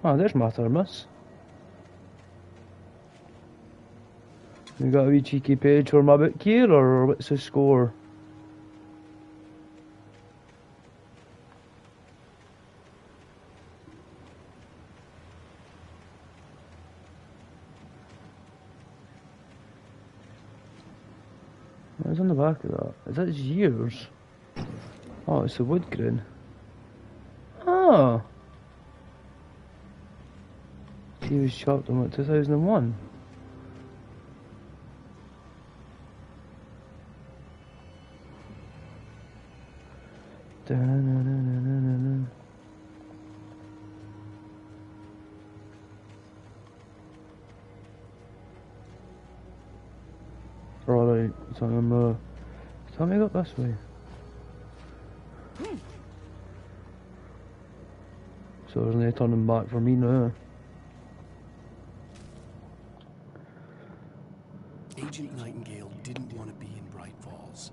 Oh, there's my thermos. You got a wee cheeky page for my book here, or what's the score? What's on the back of that? Is that years? Oh, it's a wood grain. Oh! He was chopped in what, 2001? Alright, so I'm tell me up this way. So there's no turning back for me now. Agent Nightingale didn't want to be in Bright Falls.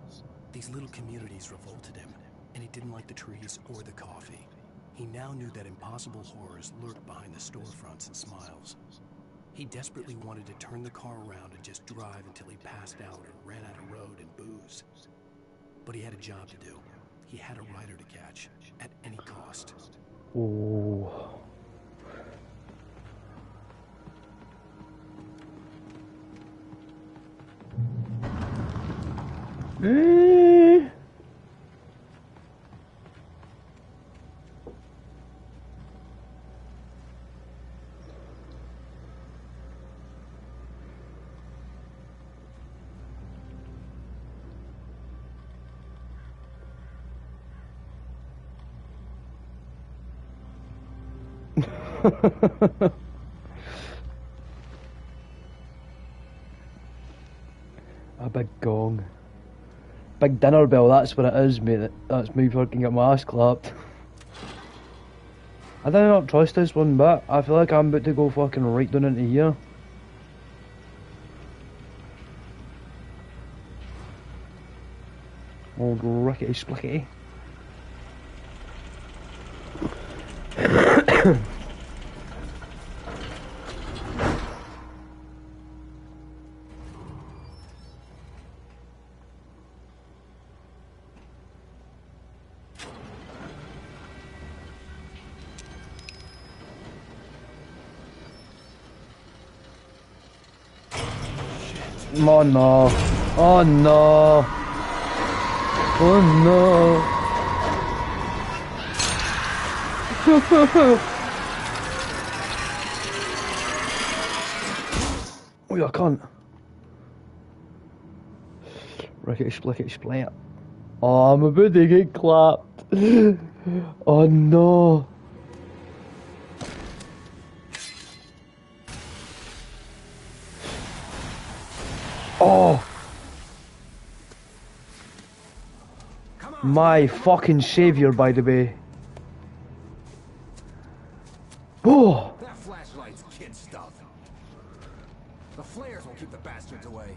These little communities revolted him, and he didn't like the trees or the coffee. He now knew that impossible horrors lurked behind the storefronts and smiles. He desperately wanted to turn the car around and just drive until he passed out or ran out of road and booze. But he had a job to do. He had a rider to catch, at any cost. Oh. A big gong. Big dinner bell, that's what it is, mate. That's me fucking getting my ass clapped. I do not trust this one bit. I feel like I'm about to go fucking right down into here. Old rickety splickety. Oh no. Oh no. Oh no. Oh, you cunt. Rickety splickety splat. Oh, I'm about to get clapped. Oh no. Oh! My fucking saviour, by the way. Oh! That flashlight's kid stuff. The flares will keep the bastards away.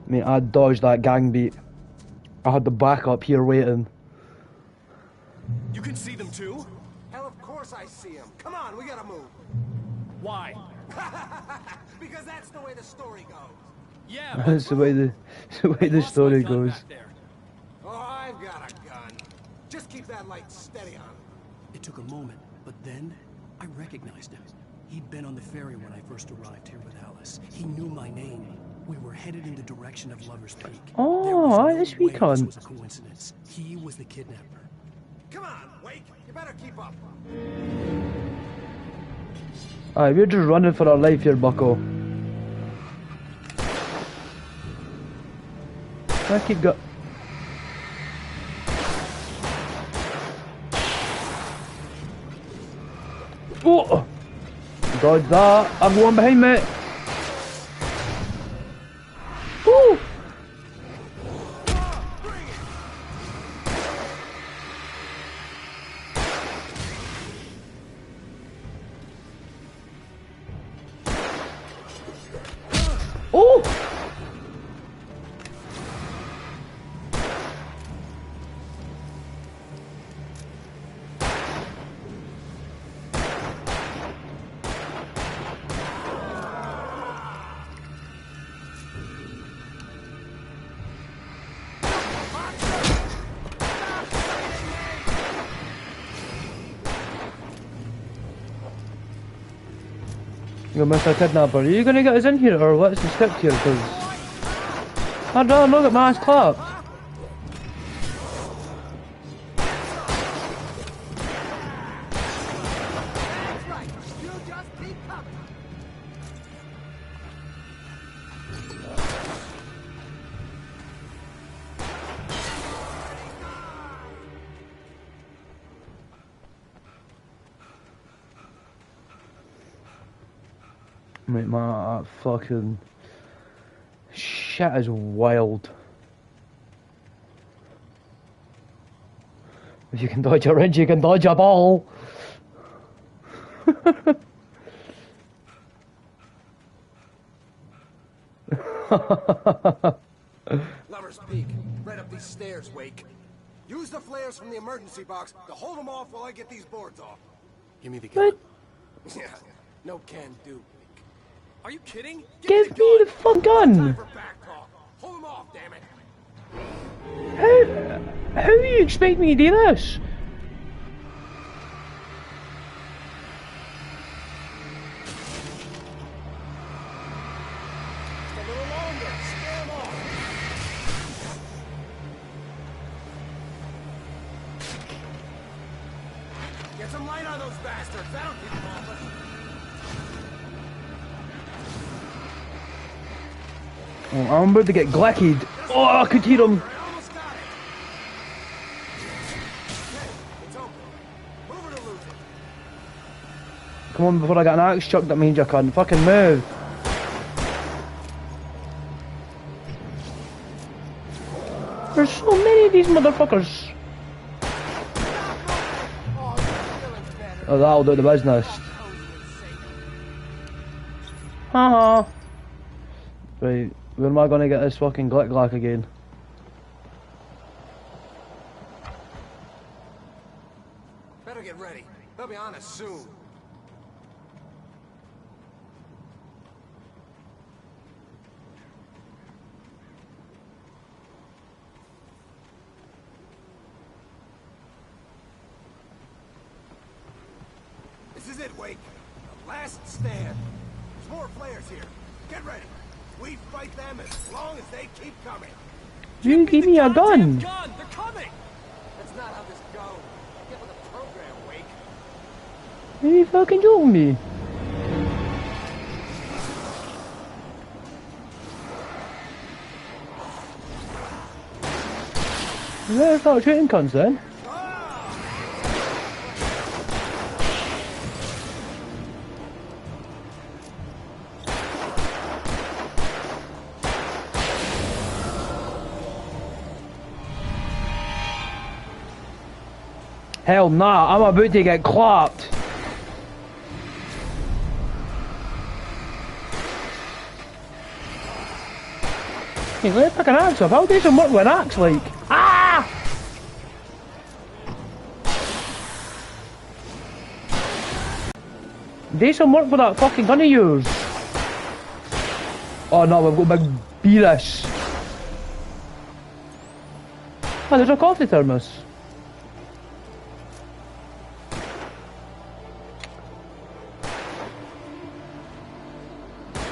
Mate, I dodged that gang beat. I had the backup here waiting. You can see the too? Hell, of course I see him. Come on, we gotta move. Why? Because that's the way the story goes. Yeah, That's the way the story goes. Oh, I've got a gun. Just keep that light steady on him. It took a moment, but then I recognized him. He'd been on the ferry when I first arrived here with Alice. He knew my name. We were headed in the direction of Lover's Peak. Oh, this recon. This was a coincidence. He was the kidnapper. Come on, Wake. You better keep up. Alright, we're just running for our life here, bucko. I keep go. Oh! Dodge that. I'm going behind me. Woo! Oh! Yo, Mr. Kidnapper, are you gonna get us in here or what's the script here? Cause I'd rather not get my ass clapped. Mate, that fucking shit is wild. If you can dodge a ridge, you can dodge a ball. Lover's Peak. Right up these stairs, Wake. Use the flares from the emergency box to hold them off while I get these boards off. Give me the gun. Yeah, no can do. Are you kidding? Give me the fucking gun! Hold them off, damn it! How do you expect me to do this? Just a little longer. Scare them off. Get some light on those bastards. That'll keep them off us. Oh, I'm about to get glackied. Oh, I could hear him. Come on, before I get an axe chucked, that means I can't fucking move. There's so many of these motherfuckers. Oh, that'll do the business. Haha. Right, where am I gonna get this fucking glick-glack again? Better get ready. They'll be on us soon. This is it, Wake. The last stand. There's more flares here. Get ready. We fight them as long as they keep coming. You give me a gun. They're coming. That's not how this goes. Get with the program, Wake. Are you fucking joking me? You better start shooting cunts then. Hell nah, I'm about to get clapped. Hey, let me pick an axe up. I'll do some work with an axe, like. Ah! Do some work with that fucking gun of yours. Oh no, we've got big beerish. Oh, there's a coffee thermos.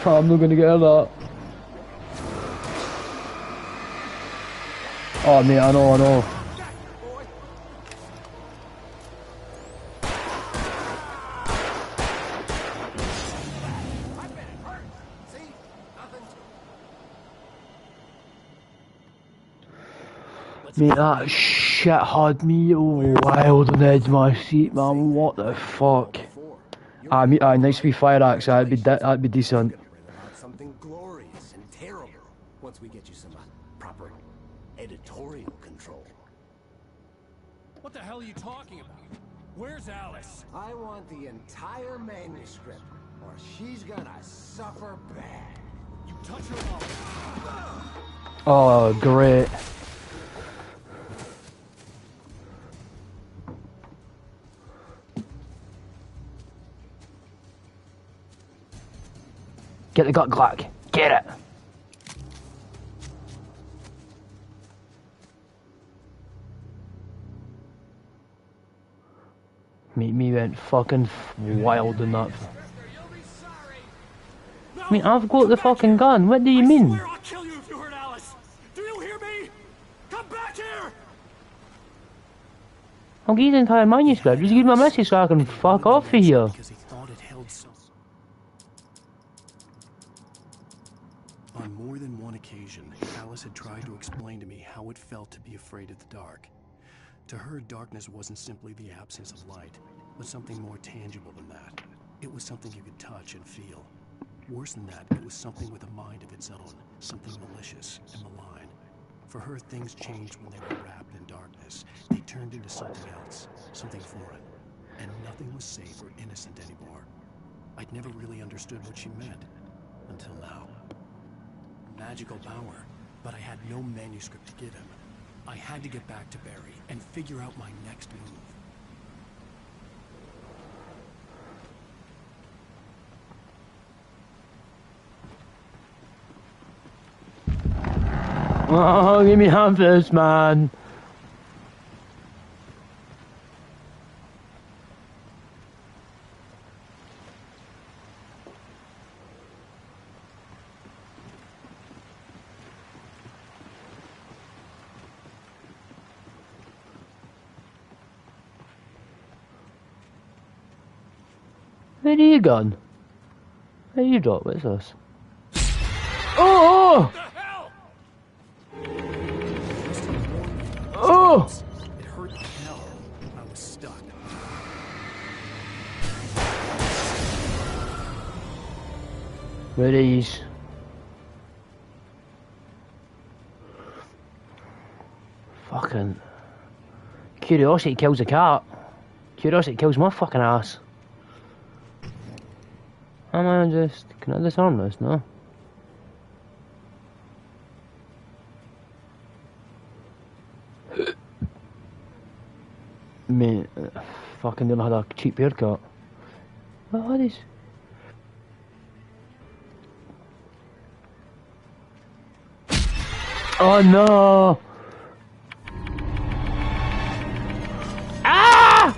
Oh, I'm not gonna get that. Oh mate, I know. Mate, that shit had me wild on the edge of my seat, man. What the fuck? Nice wee fire axe. That'd be decent. About something glorious and terrible. Once we get you some proper editorial control. What the hell are you talking about? Where's Alice? I want the entire manuscript, or she's gonna suffer bad. You touch her Oh, great. Get the gut clock. Get it. Me went fucking wild in that. I mean, I've got the fucking gun. What do you mean? I'll kill you if you hurt Alice. Do you hear me? Come back here. I'll give you the entire manuscript. Just give me a message so I can fuck off of here. On more than one occasion, Alice had tried to explain to me how it felt to be afraid of the dark. To her, darkness wasn't simply the absence of light, but something more tangible than that. It was something you could touch and feel. Worse than that, it was something with a mind of its own, something malicious and malign. For her, things changed when they were wrapped in darkness. They turned into something else, something foreign, and nothing was safe or innocent anymore. I'd never really understood what she meant, until now. Magical power, but I had no manuscript to give him. I had to get back to Barry and figure out my next move. Oh, give me half this, man. Where are you gone? Where you dropped? What's this? Oh! Oh! It hurt like hell. I was stuck. Where are these? Fucking curiosity kills a cat. Curiosity kills my fucking ass. Am I just... Can I disarm this? No. Mate, fucking never had a cheap haircut. What are these? Oh no! Ah!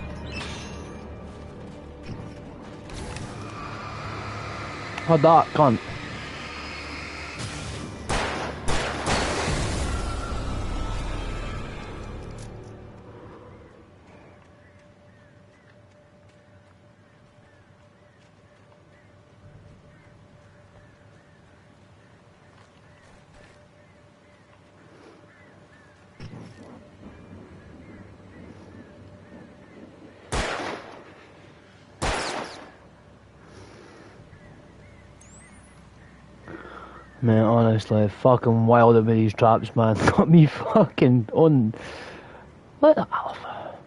Had that, cunt. Man, honestly, fucking wild about these traps, man. Got me fucking on. What the alpha?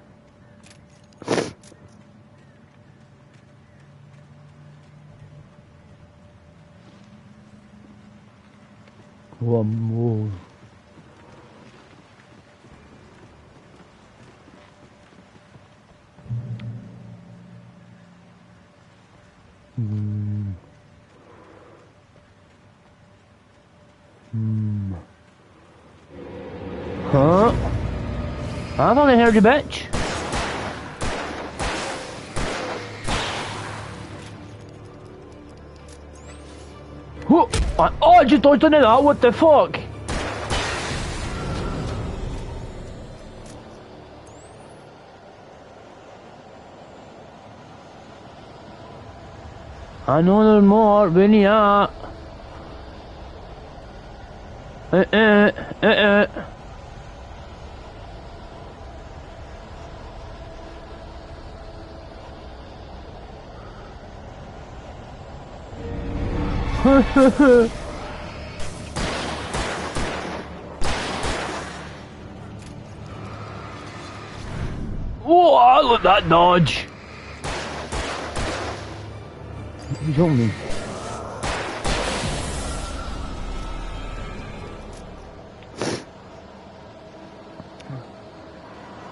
One more. Huh? I've only heard you, bitch. Whoa! Oh, I just dodged into that, what the fuck? I know there's more, Vinny, Oh, I love that dodge. You told me.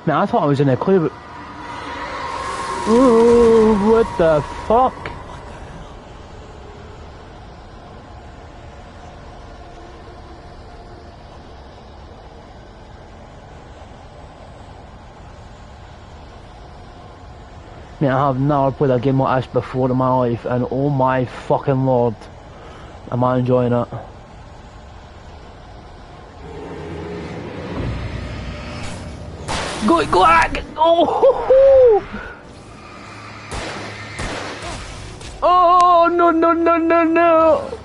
Man, I thought I was in a clear, but... Ooh, what the fuck? Man, I have never played a game like this before in my life, and oh my fucking lord, am I enjoying it. Go back! Oh! Oh no no no no no!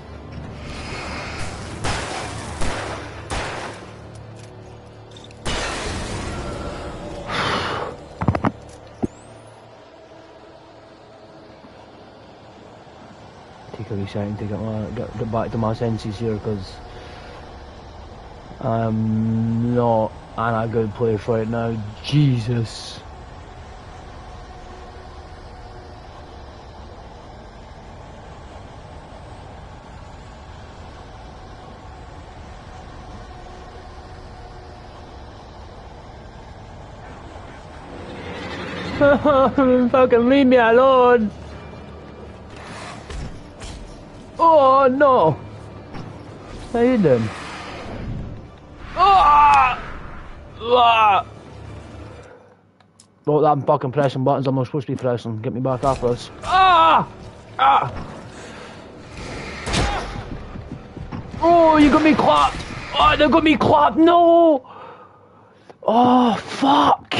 Take a wee second to get back to my senses here, because I'm not in a good place right now. Jesus. Fucking leave me alone. Oh no. How you doing? Ah! Ah! Oh, I'm fucking pressing buttons I'm not supposed to be pressing. Get me back after this. Ah! Ah! Oh, you got me clapped! Oh, they got me clapped! No! Oh, fuck!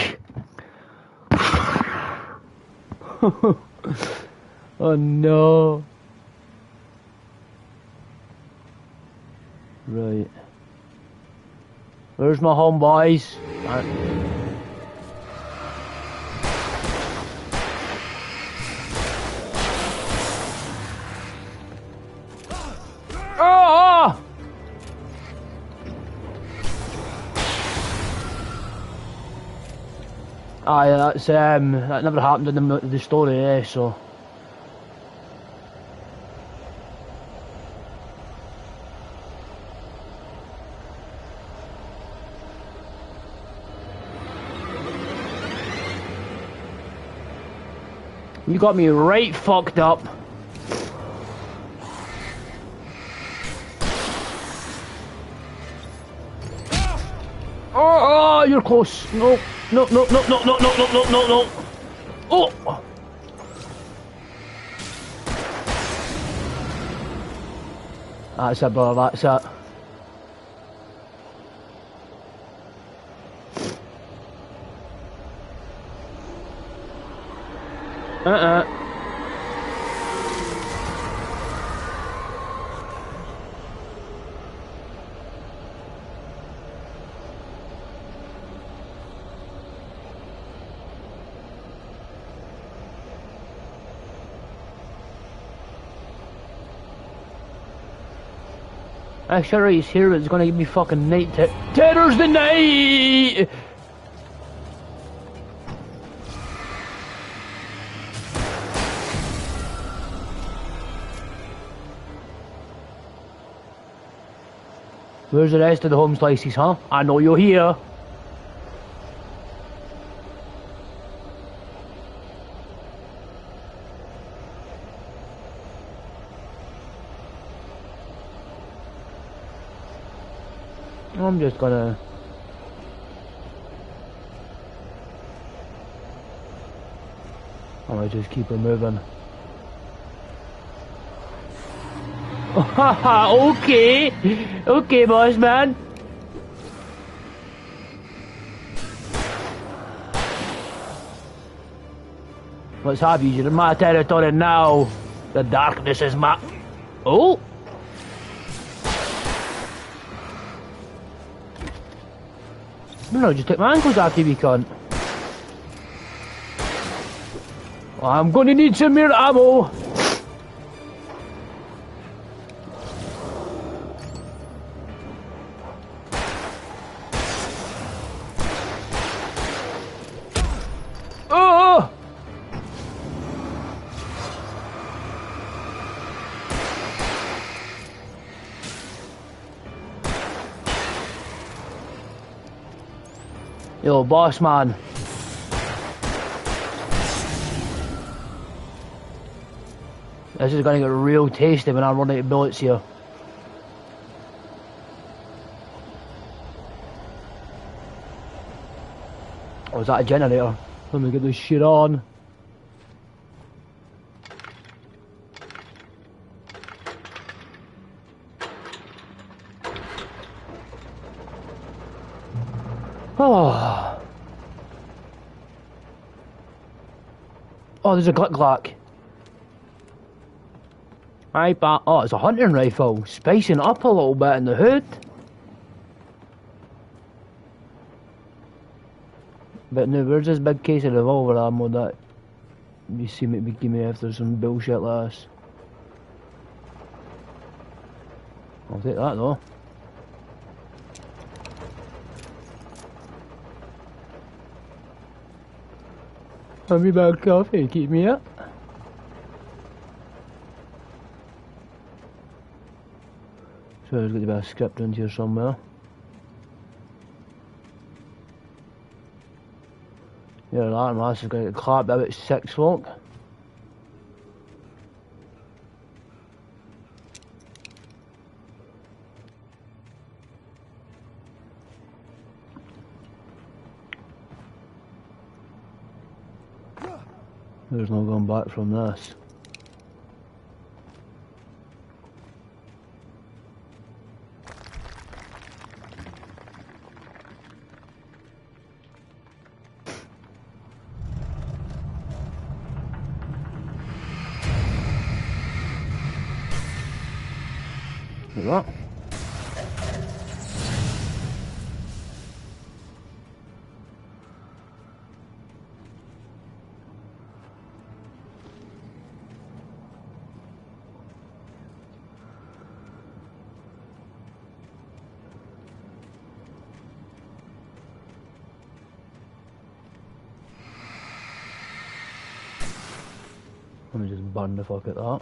Oh no. Right. Where's my home, boys? Oh! Ah, yeah, that's that never happened in the story, eh? So. You got me right fucked up. Oh, you're close. No, no, no, no, no, no, no, no, no, no, no. Oh. That's it, brother. That's it. Sure he's here, but it's gonna give me fucking night terrors the night! Where's the rest of the home slices, huh? I know you're here. I'm just gonna... I might just keep it moving. Okay! Okay, boss man! Let's have you. You're in my territory now. The darkness is my... Oh! No, just take my ankles off you, wee cunt. I'm gonna need some more ammo. Oh! Yo, boss man. This is gonna get real tasty when I run out of bullets here. Oh, is that a generator? Let me get this shit on. Oh. Oh, there's a glick-glack. Oh, it's a hunting rifle. Spicing up a little bit in the hood. But no, where's this big case of revolver ammo that you see me give me after some bullshit like this? I'll take that though. Have me back coffee, keep me up. So there's got to be a script in here somewhere. Yeah, that mass is going to get clapped about 6 folk. There's no going back from this. Look at that. Let me just burn the fuck at that.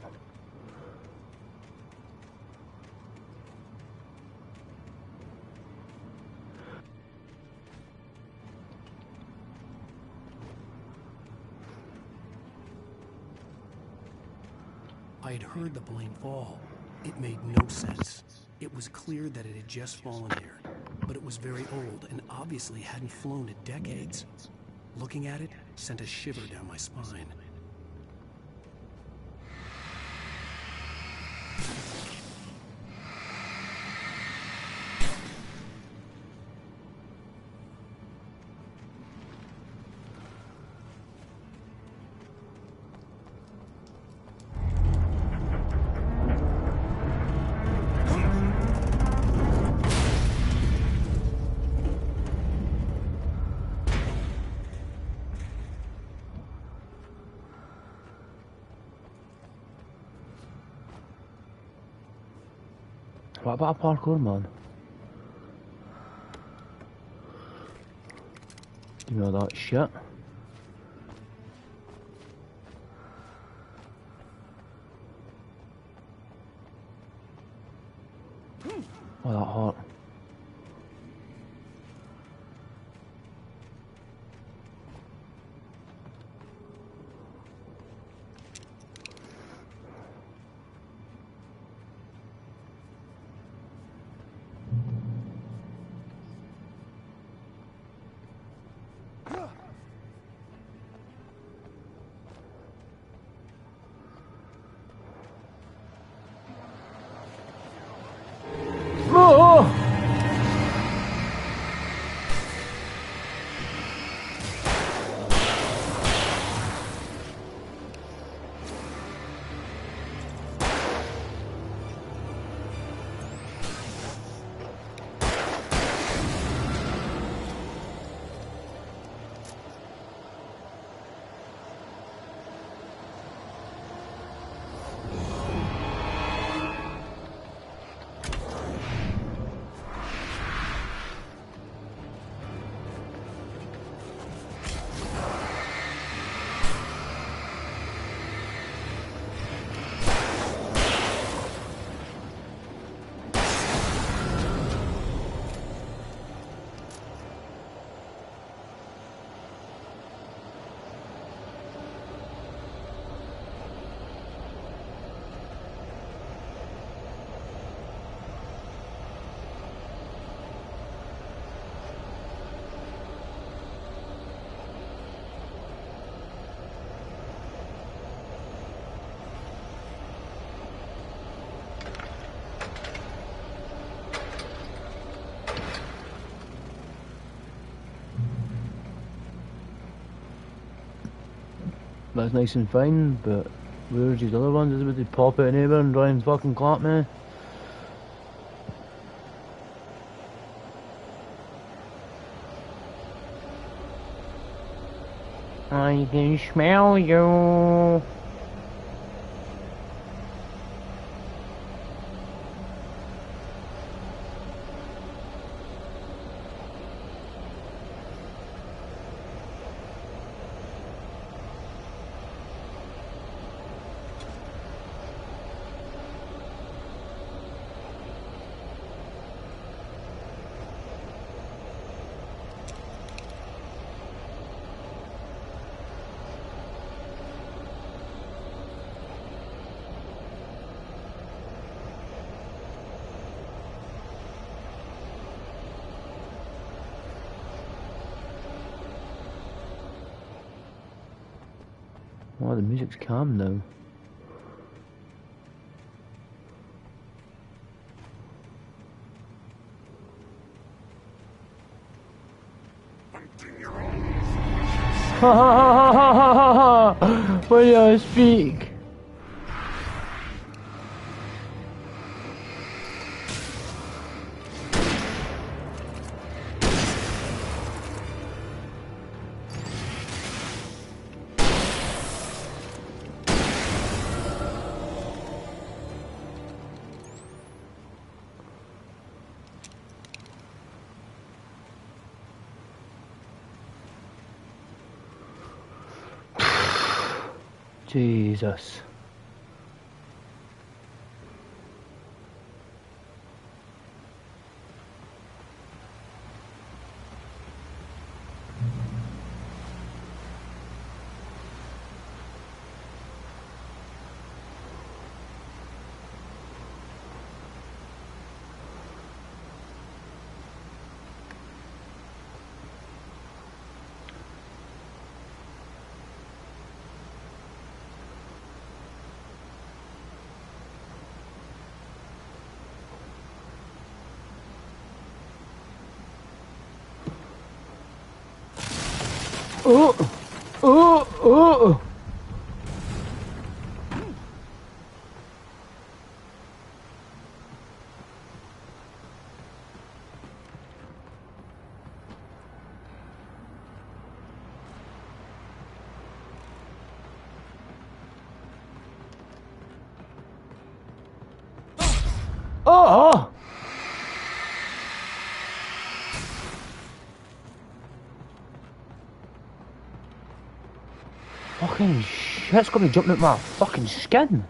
I had heard the plane fall. It made no sense. It was clear that it had just fallen here, but it was very old and obviously hadn't flown in decades. Looking at it sent a shiver down my spine. What about a parkour man? You know that shit. Oh, that hot. That's nice and fine, but where's these other ones? Is it they pop out neighbour and try and fucking clap me? I can smell you. Oh, the music's calm now. Ha ha ha ha ha ha ha! When you speak. Jesus. Oh! Oh! Oh! Oh! Fucking shit's gonna be jumping out my fucking skin.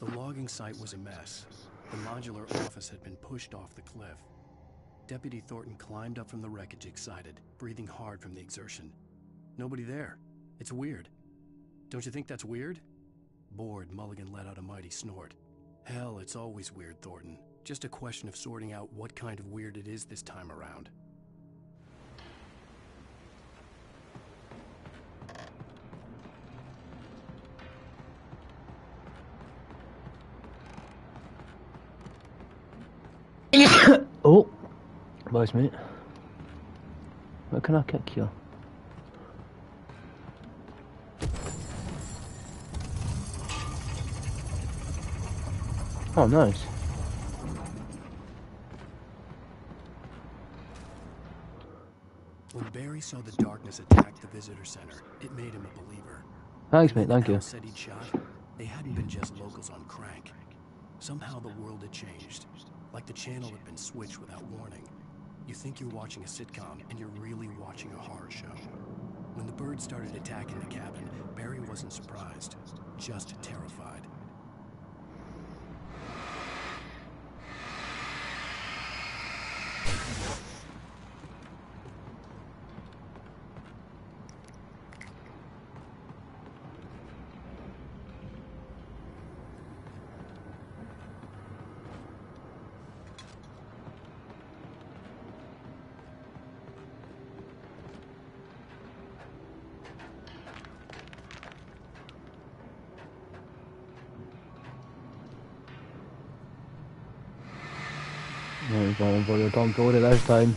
The logging site was a mess. The modular office had been pushed off the cliff. Deputy Thornton climbed up from the wreckage excited, breathing hard from the exertion. Nobody there. It's weird. Don't you think that's weird? Bored, Mulligan let out a mighty snort. Hell, it's always weird, Thornton. Just a question of sorting out what kind of weird it is this time around. Oh, boys, mate. Where can I kick you? Oh, nice. When Barry saw the darkness attack the visitor center, it made him a believer. Thanks, mate. Thank you. Al said he'd shot. They hadn't been just locals on crank. Somehow the world had changed, like the channel had been switched without warning. You think you're watching a sitcom, and you're really watching a horror show. When the birds started attacking the cabin, Barry wasn't surprised, just terrified. No, he's going for your tongue coated this time.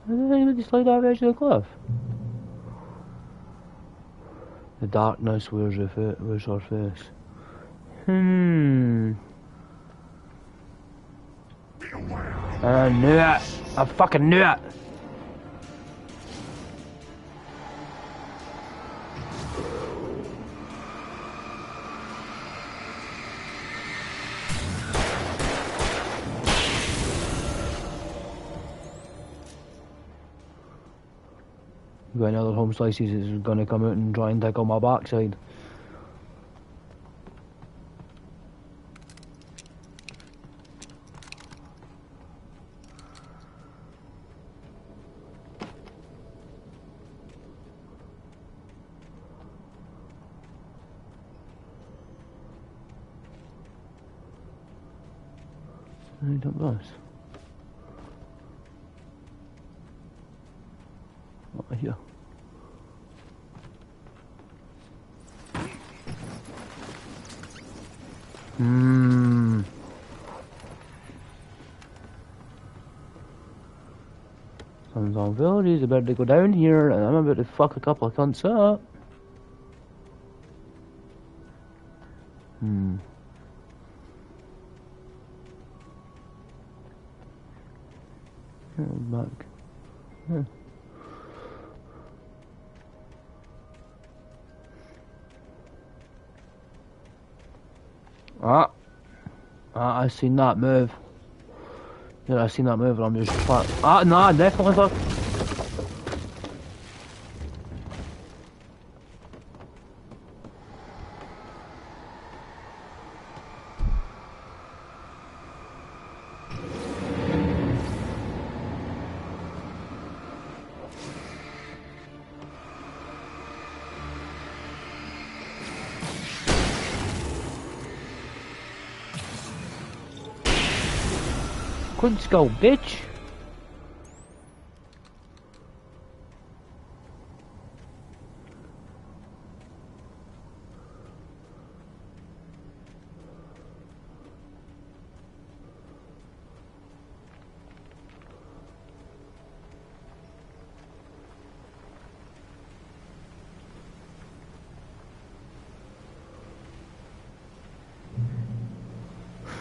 I didn't even slide off the edge of the cliff. The darkness wears her face. I knew it! I fucking knew it! Got another home slices is gonna come out and try and tickle my backside. I don't know. Oh, here. Sounds on villages about to go down here, and I'm about to fuck a couple of cunts up. Back. Yeah. I seen that move. Yeah, I seen that move, and I'm just flat. Nah, definitely fuck. Let's go, bitch.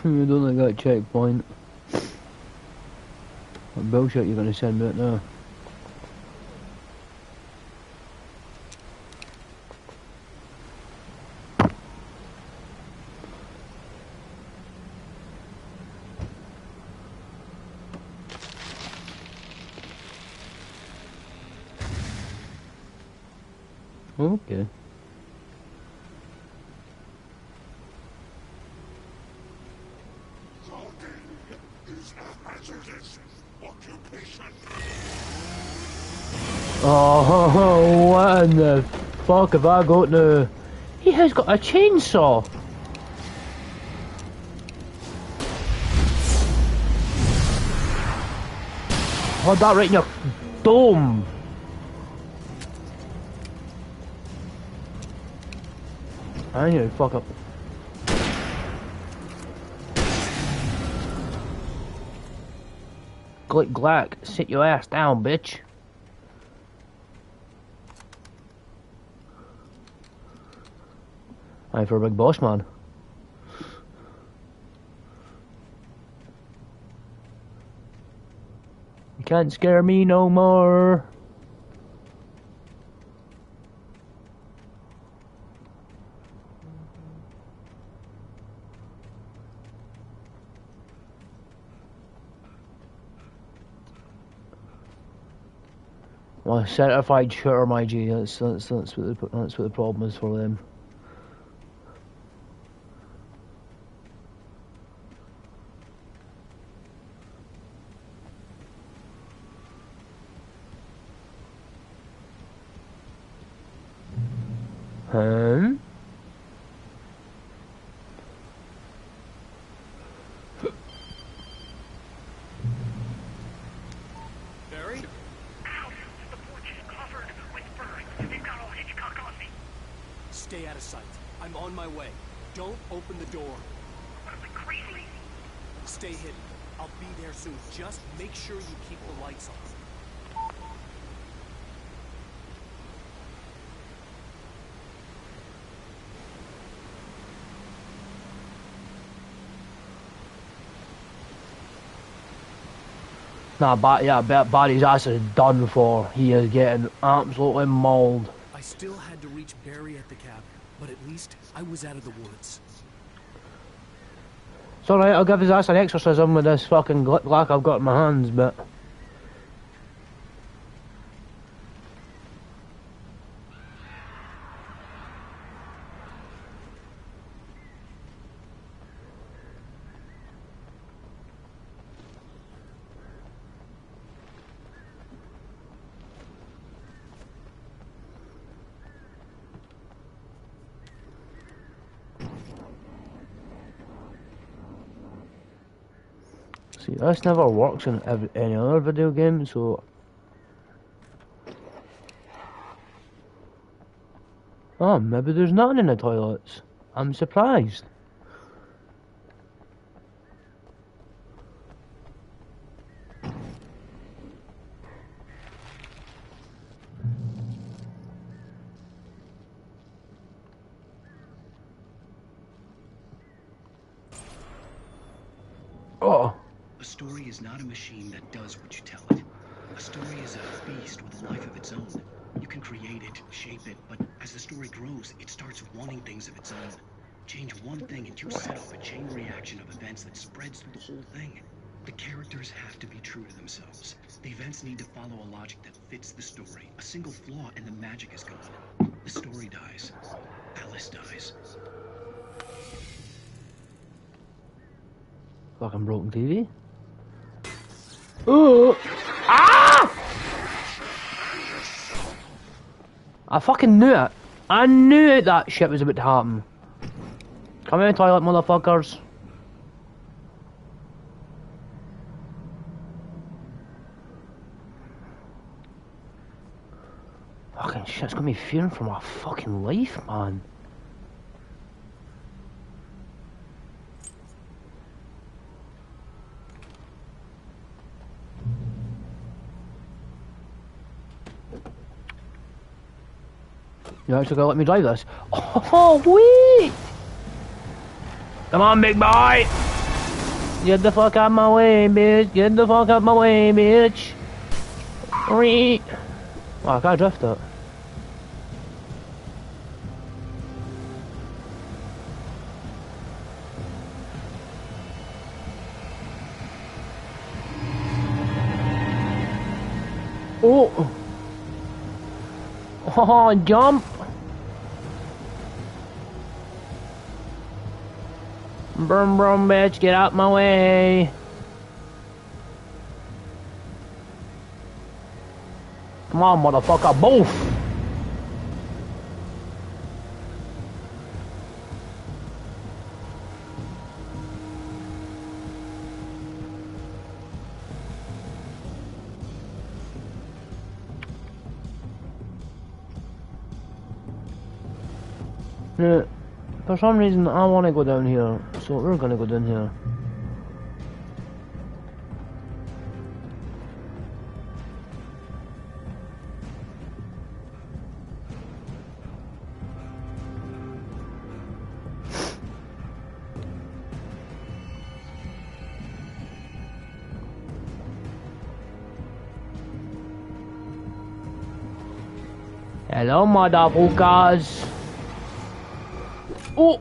You don't like that checkpoint. What bullshit you're gonna send me out now? Okay. Oh, what in the fuck have I got now? He has got a chainsaw! Hold that right in your dome! I need to fuck up. Glick glack, sit your ass down, bitch. Aye, for a big boss man. You can't scare me no more. Well, certified shooter, my G. That's what the problem is for them. Stay out of sight. I'm on my way. Don't open the door. Crazy. Stay hidden. I'll be there soon. Just make sure you keep the lights on. Nah, I bet Barry's ass is done for. He is getting absolutely mauled. I still had to reach Barry at the cabin, but at least I was out of the woods. It's alright, I'll give his ass an exorcism with this fucking glack I've got in my hands, but... See, this never works in any other video game, so... Oh, maybe there's nothing in the toilets. I'm surprised. Oh. A story is not a machine that does what you tell it. A story is a beast with a life of its own. You can create it, shape it, but as the story grows, it starts wanting things of its own. Change one thing and you set off a chain reaction of events that spreads through the whole thing. The characters have to be true to themselves. The events need to follow a logic that fits the story. A single flaw and the magic is gone. The story dies. Alice dies. Fucking broken TV. Oh! Ah! I fucking knew it. I knew that shit was about to happen. Come in the toilet, motherfuckers. Fucking shit, it's got me fearing for my fucking life, man. You actually gonna let me drive this? Oh, wait! Come on, big boy! Get the fuck out of my way, bitch! Get the fuck out of my way, bitch! Wait! Oh, I can't drift it. Oh! Oh, jump! Brum brum, bitch, get out my way! Come on, motherfucker, both! Now, for some reason I want to go down here, so we're gonna go down here. Hello, motherfuckers. Oh!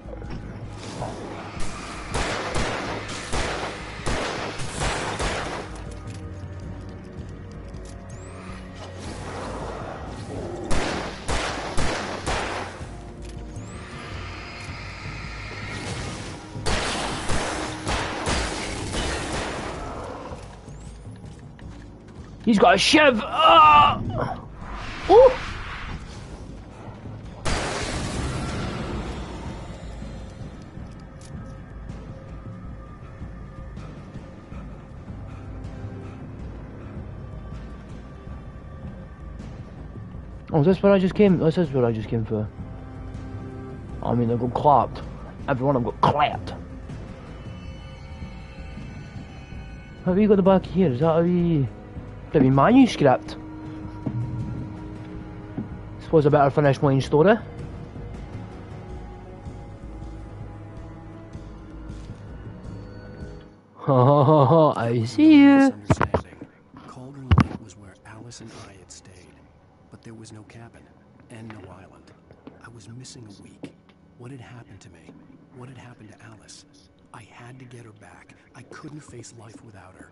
He's got a shiv! Ah! Ooh! Oh, is this where I just came? This is where I just came for. I mean, they got clapped. Every one of them got clapped. How have you got the back here? Is that a wee manuscript? Suppose I better finish my story. I see you. Cauldron Lake was where Alice and I had stayed, but there was no cabin and no island. I was missing a week. What had happened to me? What had happened to Alice? I had to get her back. I couldn't face life without her.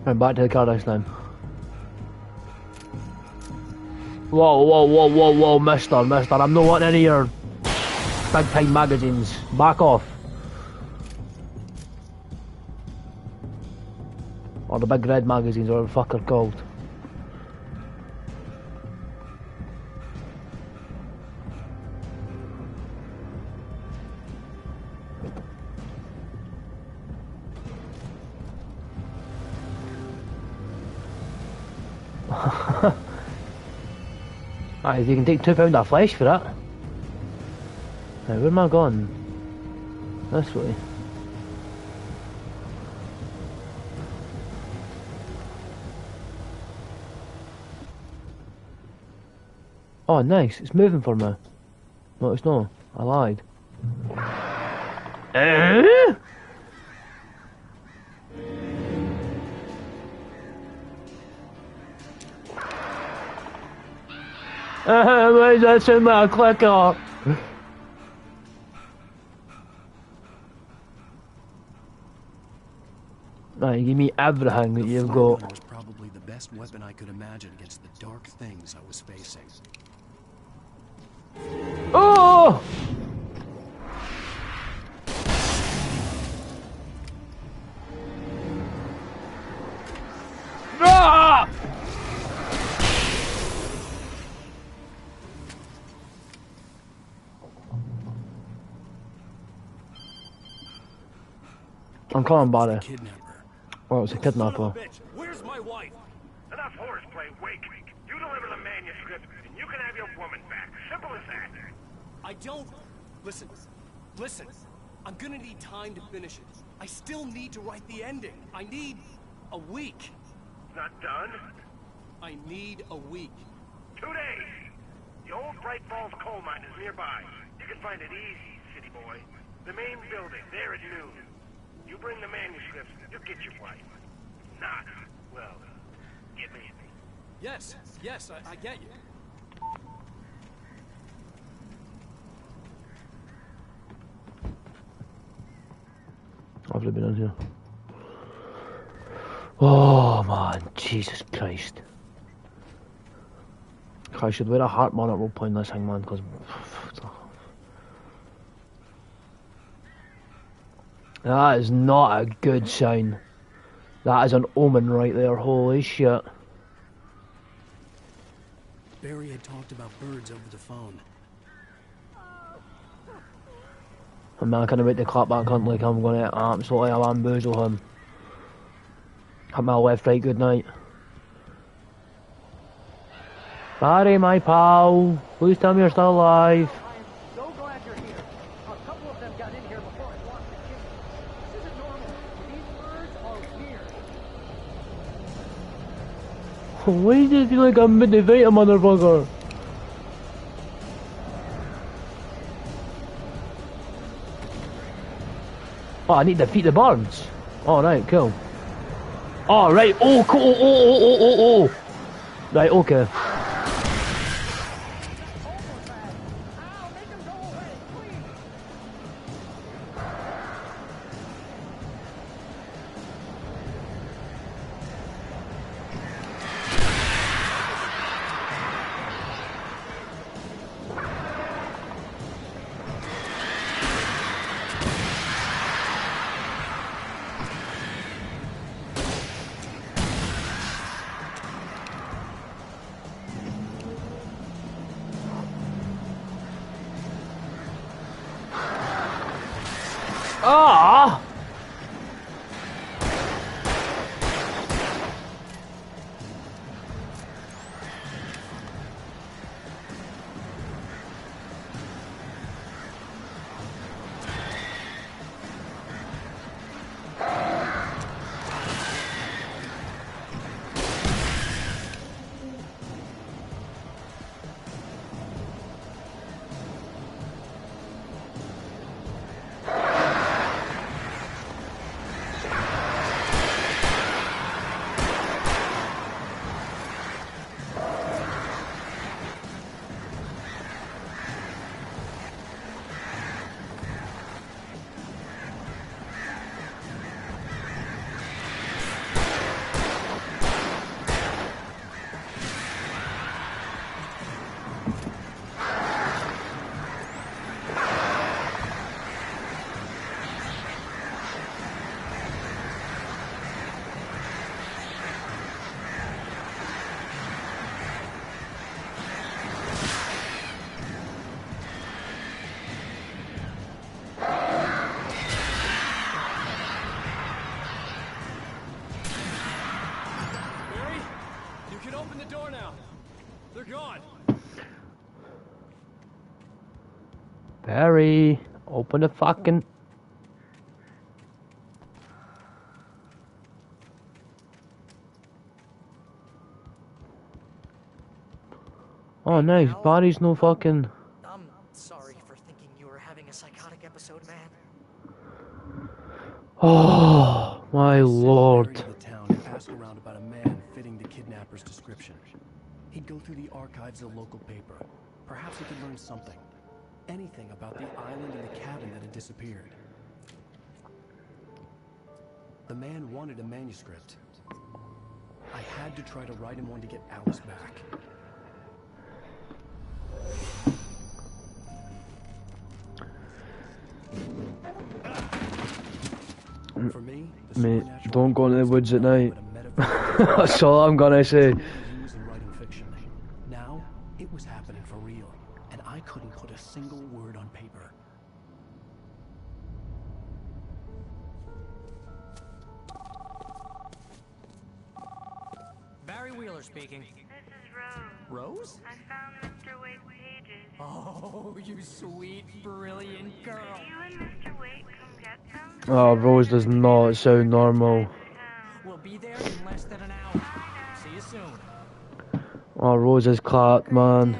Right, back to the car next time. Whoa, mister, I'm not wanting any of your big time magazines. Back off. Or the big red magazines, or whatever the fuck they're called. If you can take £2 of flesh for that. Now, where am I going? This way. Oh, nice. It's moving for me. No, it's not. I lied. Why is that in my clicker? Right, give me everything that you've got. Was probably the best weapon I could imagine against the dark things I was facing. Oh! Ah! I'm calling Barry. Well, it's a kidnapper. Where's my wife? Enough horseplay, Wake. You deliver the manuscript, and you can have your woman back. Simple as that. I don't... Listen. I'm gonna need time to finish it. I still need to write the ending. I need a week. Not done? I need a week. 2 days. The old Bright Falls coal mine is nearby. You can find it easy, city boy. The main building, there at noon. You bring the manuscripts, you'll get your wife. Not, well, get me. Yes, I get you. I've never been in here. Oh man, Jesus Christ. I should wear a heart monitor while playing this thing, man, because... That is not a good sign. That is an omen right there, holy shit. Barry had talked about birds over the phone. And man, I can't wait to clap that cunt like I'm gonna absolutely bamboozle him. Hit my left, right, good night. Barry, my pal, please tell me you're still alive. So glad you're here. A couple of them got in here before I lost the key. This isn't normal. These birds are weird. Why does it feel like I'm mid-fight a motherfucker? Oh, I need to defeat the birds. Alright, cool. Alright, oh, cool, oh. Right, okay. Barry, open the fucking... Oh, nice. Barry's no fucking... I'm sorry for thinking you were having a psychotic episode, man. Oh, my lord. The town and ask around about a man fitting the kidnapper's description. He'd go through the archives of the local paper. Perhaps he could learn something. Anything about the island and the cabin that had disappeared. The man wanted a manuscript. I had to try to write him one to get Alice back. For me, mate, don't go into the woods at night. That's all I'm gonna say. Now, it was happening for real, and I couldn't put a single word on paper. Barry Wheeler speaking. This is Rose. Rose? I found Mr. Wake's pages. Oh, you sweet, brilliant girl. Can you and Mr. Wake come get them? Oh, Rose does not sound normal. We'll be there in less than an hour. See you soon. Oh, Rose is clapped, man.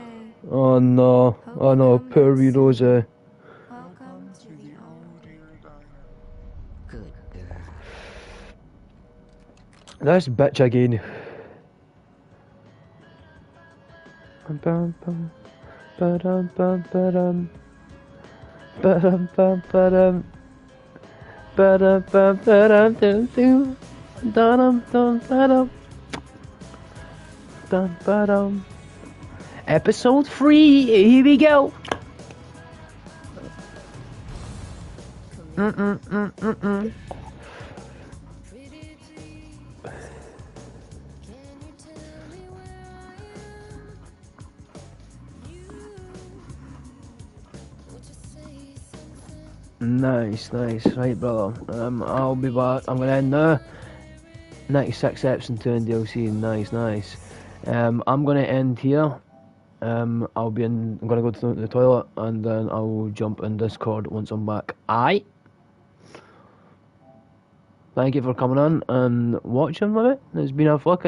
Oh no. Oh no, poor wee Rose. Welcome to the old Good girl. This bitch again. Bum, bum, ba-dum, bum, ba-dum. Ba-dum, bum, ba-dum. Ba-dum, bum, ba-dum, dum, dum. Da-dum, dum, ba-dum. Dum, ba-dum. Episode 3, here we go. Nice, nice. Right, brother. I'll be back. I'm gonna end now. 96 eps and 2 in DLC. Nice, nice. I'm gonna end here. I'm gonna go to the toilet and then I'll jump in Discord once I'm back. Aye. Thank you for coming on and watching with it. It's been a fucking